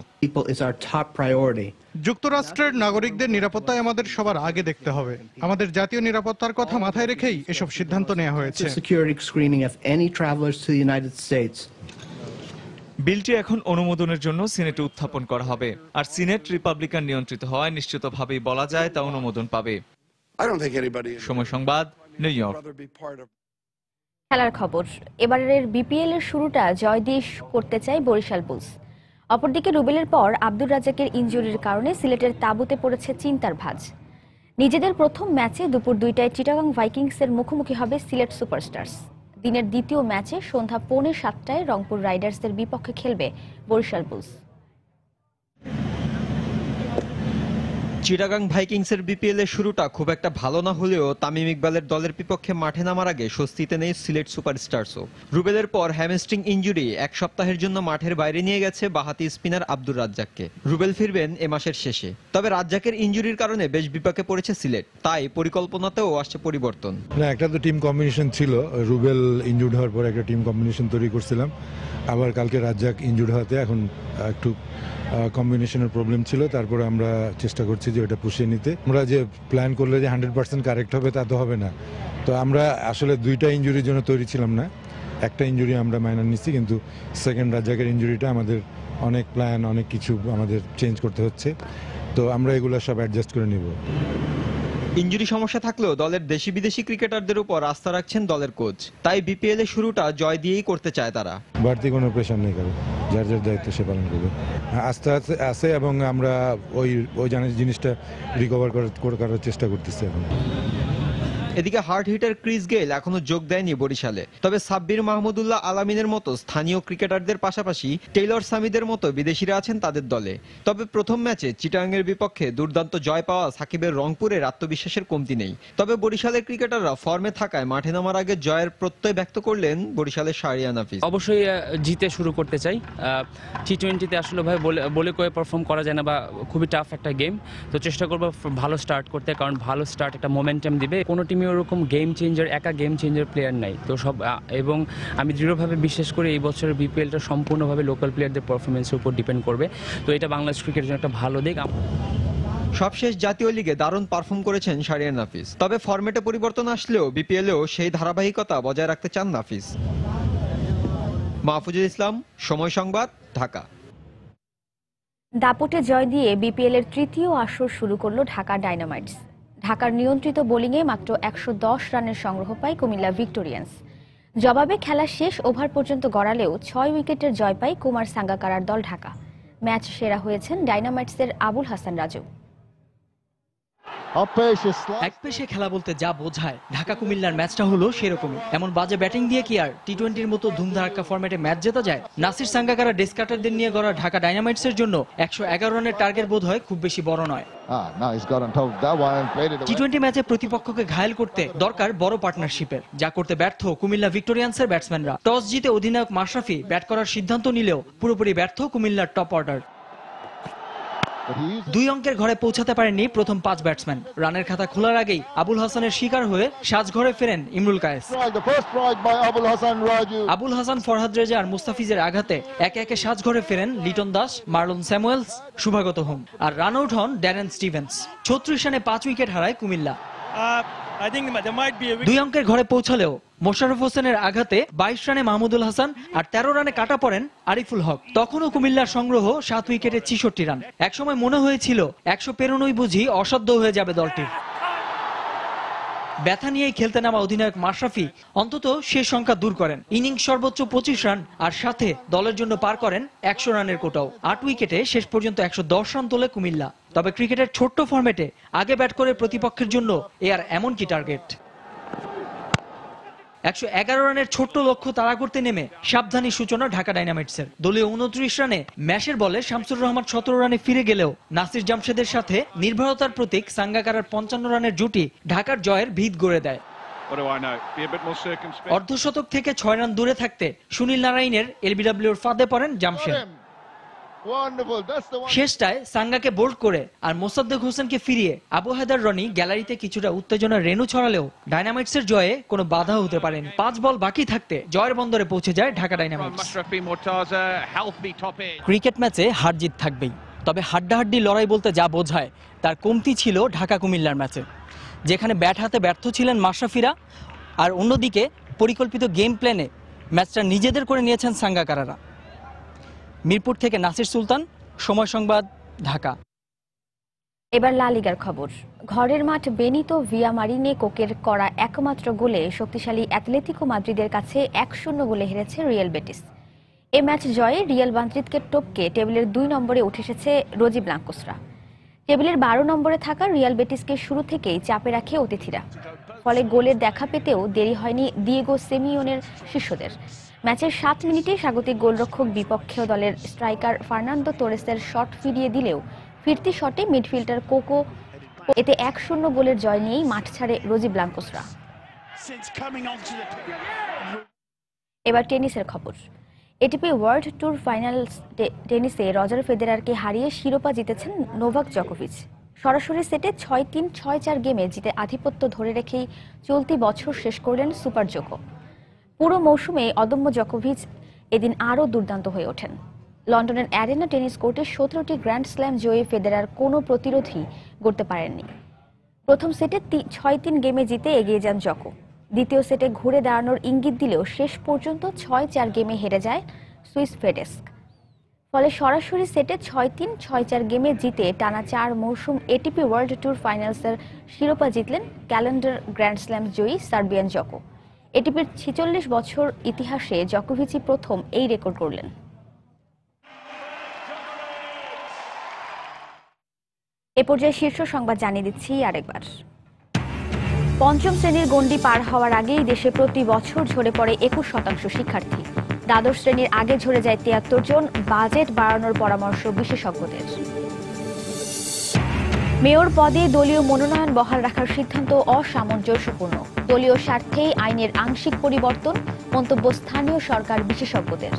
যুক্তরাষ্ট্রের নাগরিকদের নিরাপত্তায় আমাদের সবার আগে দেখতে হবে। আমাদের জাতীয় নিরাপত্তার কথা মাথায় রেখেই এসব সিদ্ধান্ত নেওয়া হয়েছে। বিলটি এখন অনুমোদনের জন্য সিনেটে উত্থাপন করা হবে, আর সিনেট রিপাবলিকান নিয়ন্ত্রিত হওয়ায় নিশ্চিতভাবেই বলা যায় তা অনুমোদন পাবে। সময় সংবাদ, নিউ ইয়র্ক। খেলার খবর, এবারের বিপিএল এর শুরুটা জয় দিয়ে করতে চায় বরিশাল বুলস। অপরদিকে রুবেলের পর আব্দুর রাজ্জাকের ইনজুরির কারণে সিলেটের তাঁবুতে পড়েছে চিন্তার ভাঁজ। নিজেদের প্রথম ম্যাচে দুপুর 2টায় চিটাগাং ভাইকিংসের মুখোমুখি হবে সিলেট সুপারস্টার্স। দিনের দ্বিতীয় ম্যাচে সন্ধ্যা 6:45 রংপুর রাইডার্সের বিপক্ষে খেলবে বরিশাল বুলস। চিটাগাং ভাইকিংসের বিপিএল এর শুরুটা খুব একটা ভালো না হলেও তামিম ইকবালের দলের বিপক্ষে মাঠে নামার আগে স্বস্তিতে নেই সিলেট সুপারস্টার্সও। রুবেলের পর হ্যামস্ট্রিং ইনজুরি এক সপ্তাহের জন্য মাঠের বাইরে নিয়ে গেছে বাঁহাতি স্পিনার আব্দুর রাজ্জাককে। রুবেল ফিরবেন এ মাসের শেষে। তবে রাজ্জাকের ইনজুরির কারণে বেশ বিপাকে পড়েছে সিলেট, তাই পরিকল্পনাতেও আসছে পরিবর্তন। না, একটা তো টিম কম্বিনেশন ছিল, রুবেল ইনজুর্ড হওয়ার পর একটা টিম কম্বিনেশন তৈরি করছিলাম। আবার কালকে রাজ্জাক ইনজুর্ড হওয়াতে এখন একটু কম্বিনেশনের প্রবলেম ছিল, তারপরে আমরা চেষ্টা করছি যে ওটা পুষিয়ে নিতে। আমরা যে প্ল্যান করলে যে 100% কারেক্ট হবে তা তো হবে না। তো আমরা আসলে দুইটা ইনজুরির জন্য তৈরি ছিলাম না, একটা ইনজুরি আমরা মাইনার নিচ্ছি, কিন্তু সেকেন্ড রাজ্জাকের ইনজুরিটা আমাদের অনেক প্ল্যান অনেক কিছু আমাদের চেঞ্জ করতে হচ্ছে। তো আমরা এগুলো সব অ্যাডজাস্ট করে নিব। ইনজুরি সমস্যা থাকলেও দলের দেশি বিদেশি ক্রিকেটারদের উপর আস্থা রাখছেন দলের কোচ, তাই বিপিএল এর শুরুটা জয় দিয়েই করতে চায় তারা। বাড়তি কোনো প্রেশার নেই কারো, যার যার দায়িত্ব সে পালন করবে। আস্থা আছে এবং আমরা ওই জিনিসটা রিকভার করার চেষ্টা করতেছি এখন। এদিকে হার্ড হিটার ক্রিস গেইল এখনো যোগ দেয়নি বরিশালে। তবে সাব্বির মাহমুদুল্লাহ আলামিনের মতো স্থানীয় ক্রিকেটারদের পাশাপাশি টেইলর সামিদের মতো বিদেশিরা আছেন তাদের দলে। তবে প্রথম ম্যাচে চিটাগাংয়ের বিপক্ষে দুর্দান্ত জয় পাওয়া সাকিবের রংপুরের আত্মবিশ্বাসের কমতি নেই। তবে বরিশালের ক্রিকেটাররা ফর্মে থাকায় মাঠে নামার আগে জয়ের প্রত্যয় ব্যক্ত করলেন বরিশালের শাহরিয়ার নাফিস। অবশ্যই জিতে শুরু করতে চাই। টি20তে আসলে ভাই বলে কয়ে পারফর্ম করা যায় না, বা খুবই টাফ একটা গেম। তো চেষ্টা করবো ভালো স্টার্ট করতে, কারণ ভালো স্টার্ট একটা মোমেন্টাম দিবে। কোনো টিমে ওরকম গেম চেঞ্জার, একা গেম চেঞ্জার প্লেয়ার নাই তো সব। এবং আমি দৃঢ়ভাবে বিশ্বাস করি এই বছরের বিপিএলটা সম্পূর্ণভাবে লোকাল প্লেয়ারদের পারফরমেন্সের উপর ডিপেন্ড করবে। তো এটা বাংলাদেশ ক্রিকেটের জন্য একটা ভালো দিক। সবশেষ জাতীয় লিগে দারুণ পারফর্ম করেছেন শাহরিয়ার নাফিস। তবে ফরম্যাটে পরিবর্তন আসলেও বিপিএলেও সেই ধারাবাহিকতা বজায় রাখতে চান নাফিস। মাহফুজুল ইসলাম, সময় সংবাদ, ঢাকা। দাপটে জয় দিয়ে বিপিএল এর তৃতীয় আসর শুরু করলো ঢাকা ডায়নামাইটস। ঢাকার নিয়ন্ত্রিত বোলিংয়ে মাত্র 110 রানের সংগ্রহ পায় কুমিল্লা ভিক্টোরিয়ান্স। জবাবে খেলা শেষ ওভার পর্যন্ত গড়ালেও 6 উইকেটের জয় পায় কুমার সাঙ্গাকারার দল ঢাকা। ম্যাচ সেরা হয়েছেন ডায়নামাইটসের আবুল হাসান রাজু। একপেশে খেলা বলতে যা বোঝায়, ঢাকা কুমিল্লার ম্যাচটা হলো সেরকমই। এমন বাজে ব্যাটিং দিয়ে কি আর টি20-র মতো ধুমধারাক্কা ফরম্যাটে ম্যাচ জেতা যায়? নাসির সাঙ্গাকারা ডেস্কাটারদের নিয়ে গড়া ঢাকা ডায়নামাইটসের জন্য 111 রানের টার্গেট বোধ হয় খুব বেশি বড় নয়। টি20 ম্যাচে প্রতিপক্ষকে ঘায়েল করতে দরকার বড় পার্টনারশিপের, যা করতে ব্যর্থ কুমিল্লা ভিক্টোরিয়ান্সের ব্যাটসম্যানরা। টস জিতে অধিনায়ক মাশরাফি ব্যাট করার সিদ্ধান্ত নিলেও পুরোপুরি ব্যর্থ কুমিল্লার টপ অর্ডার। 2 অঙ্কের ঘরে পৌঁছাতে পারেননি প্রথম 5 ব্যাটসম্যান। রানের খাতা খোলার আগেই আবুল হাসানের শিকার হয়ে সাজঘরে ফেরেন ইমরুল কায়েস। আবুল হাসান, ফরহাদ রেজা আর মুস্তাফিজের আঘাতে একে একে সাজঘরে ফেরেন লিটন দাস, মার্লন স্যামুয়েলস, শুভাগত হোম। আর রান আউট হন ড্যারেন স্টিভেন্স। 36 রানে 5 উইকেট হারায় কুমিল্লা। 2 অঙ্কের ঘরে পৌঁছালেও মোশাররফ হোসেনের আঘাতে 22 রানে মাহমুদুল হাসান আর 13 রানে কাটা পড়েন আরিফুল হক। তখনও কুমিল্লার সংগ্রহ 7 উইকেটে 66 রান। একসময় মনে হয়েছিল 100 পেরোনোই বুঝি অসাধ্য হয়ে যাবে দলটির। ব্যথা নিয়েই খেলতে নামা অধিনায়ক মাশরাফি অন্তত সে সংখ্যা দূর করেন। ইনিংস সর্বোচ্চ 25 রান আর সাথে দলের জন্য পার করেন 100 রানের কোটাও। 8 উইকেটে শেষ পর্যন্ত 110 রান তোলে কুমিল্লা। তবে ক্রিকেটের ছোট্ট ফরম্যাটে আগে ব্যাট করে প্রতিপক্ষের জন্য আর এমন কি টার্গেট? 111 রানের ছোট্ট লক্ষ্য তাড়া করতে নেমে সাবধানী সূচনা ঢাকা ডায়নামাইটসের। দলীয় 29 রানে ম্যাশের বলে শামসুর রহমান 17 রানে ফিরে গেলেও নাসির জামশেদের সাথে নির্ভরতার প্রতীক সাঙ্গাকারার 55 রানের জুটি ঢাকার জয়ের ভিত গড়ে দেয়। অর্ধশতক থেকে 6 রান দূরে থাকতে সুনীল নারায়ণের এলবিডব্লিউর ফাঁদে পড়েন জামশেদ। শেষটায় সাঙ্গাকে বোল্ড করে আর মোসাদ্দেক হোসেনকে ফিরিয়ে আবু হায়দার রনি গ্যালারিতে কিছুটা উত্তেজনার রেণু ছড়ালেও ডায়নামাইটসের জয়ে কোনো বাধা হতে পারেনি। 5 বল বাকি থাকতে জয়ের বন্দরে পৌঁছে যায় ঢাকা ডায়নামাইটস। ক্রিকেট ম্যাচে হার জিত থাকবেই, তবে হাড্ডাহাড্ডি লড়াই বলতে যা বোঝায় তার কমতি ছিল ঢাকা কুমিল্লার ম্যাচে, যেখানে ব্যাট হাতে ব্যর্থ ছিলেন মাশরাফিরা, আর অন্যদিকে পরিকল্পিত গেম প্ল্যানে ম্যাচটা নিজেদের করে নিয়েছেন সাঙ্গাকারারা। মিরপুর থেকে নাসির সুলতান, সময় সংবাদ, ঢাকা। এবার লা লিগার খবর। ঘরের মাঠ বেনিতো ভিয়ামারিনে কোকের করা একমাত্র গোলে শক্তিশালী অ্যাটলেটিকো মাদ্রিদের কাছে 1-0 গোলে হেরেছে রিয়াল বেটিস। এই ম্যাচ জয়ে রিয়াল মাদ্রিদকে টপকে টেবিলের 2 নম্বরে উঠে এসেছে রোজি ব্লাঙ্কোসরা। টেবিলের 12 নম্বরে থাকা রিয়াল বেটিসকে শুরু থেকেই চাপে রাখে অতিথিরা। ফলে গোলের দেখা পেতেও দেরি হয়নি দিয়েগো সিমিওনের শিষ্যদের। ম্যাচের 7 মিনিটে স্বাগতিক গোলরক্ষক বিপক্ষীয় দলের স্ট্রাইকার ফার্নান্দো তোরেসের শট ফিরিয়ে দিলেও ফিরতি শটে মিডফিল্ডার কোকো এতে 1-0 গোলের জয় নিয়েই মাঠ ছাড়ে রোজি ব্লাঙ্কোসরা। এবার টেনিসের খবর। এটিপি ওয়ার্ল্ড ট্যুর ফাইনালস টেনিসে রজার ফেদেরারকে হারিয়ে শিরোপা জিতেছেন নোভাক জকোভিচ। সরাসরি সেটে 6-3, 6-4 গেমে জিতে আধিপত্য ধরে রেখেই চলতি বছর শেষ করলেন সুপার জোকো। পুরো মৌসুমে অদম্য জকোভিচ এদিন আরও দুর্দান্ত হয়ে ওঠেন। লন্ডনের অ্যারেনা টেনিস কোর্টে 17টি গ্র্যান্ড স্ল্যাম জয়ী ফেদেরার কোনো প্রতিরোধই গড়তে পারেননি। প্রথম সেটে 6-3 গেমে জিতে এগিয়ে যান জকো। দ্বিতীয় সেটে ঘুরে দাঁড়ানোর ইঙ্গিত দিলেও শেষ পর্যন্ত 6-4 গেমে হেরে যায় সুইস ফেডেস্ক। ফলে সরাসরি সেটে 6-3, 6-4 গেমে জিতে টানা 4 মৌসুম এটিপি ওয়ার্ল্ড ট্যুর ফাইনালসের শিরোপা জিতলেন ক্যালেন্ডার গ্র্যান্ড স্ল্যাম জয়ী সার্বিয়ান জকো। এটিপির 46 বছর ইতিহাসে জকোভিচই প্রথম এই রেকর্ড করলেন। এ পর্যায়ে শীর্ষ সংবাদ জানিয়ে দিচ্ছি আরেকবার। পঞ্চম শ্রেণীর গণ্ডি পার হওয়ার আগেই দেশে প্রতি বছর ঝরে পড়ে 21% শিক্ষার্থী। দ্বাদশ শ্রেণীর আগে ঝরে যায় 73 জন। বাজেট বাড়ানোর পরামর্শ বিশেষজ্ঞদের। মেয়র পদে দলীয় মনোনয়ন বহাল রাখার সিদ্ধান্ত অসামঞ্জস্যপূর্ণ। দলীয় স্বার্থেই আইনের আংশিক পরিবর্তন, মন্তব্য স্থানীয় সরকার বিশেষজ্ঞদের।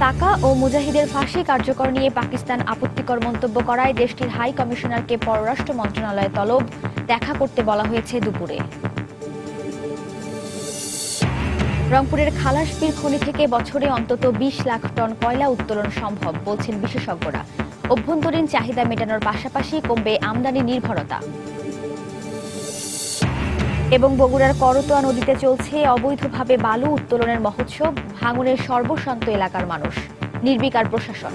তাকা ও মুজাহিদের ফাঁসি কার্যকর নিয়ে পাকিস্তান আপত্তিকর মন্তব্য করায় দেশটির হাই কমিশনারকে পররাষ্ট্র মন্ত্রণালয়ে তলব। দেখা করতে বলা হয়েছে দুপুরে। রংপুরের খালাসপীর খনি থেকে বছরে অন্তত 20 লাখ টন কয়লা উত্তোলন সম্ভব বলছেন বিশেষজ্ঞরা। অভ্যন্তরীণ চাহিদা মেটানোর পাশাপাশি কমবে আমদানি নির্ভরতা। এবং বগুড়ার করতোয়া নদীতে চলছে অবৈধভাবে বালু উত্তোলনের মহোৎসব। ভাঙনের সর্বশান্ত এলাকার মানুষ, নির্বিকার প্রশাসন।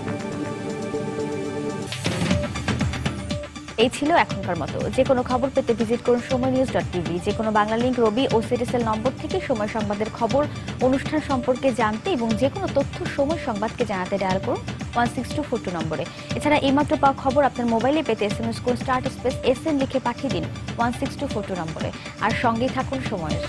এই ছিল এখনকার মতো। যে কোনো খবর পেতে ভিজিট করুন সময়নিউজ.tv। যে কোনো বাংলা লিংক, রবি ও সিটিসেল নম্বর থেকে সময় সংবাদের খবর, অনুষ্ঠান সম্পর্কে জানতে এবং যে কোনো তথ্য সময় সংবাদকে জানাতে ডায়াল করুন 16242 নম্বরে। এছাড়া এইমাত্র পাওয়া খবর আপনার মোবাইলে পেতে SMS করুন *SN লিখে পাঠিয়ে দিন 16242 নম্বরে। আর সঙ্গেই থাকুন সময়ের।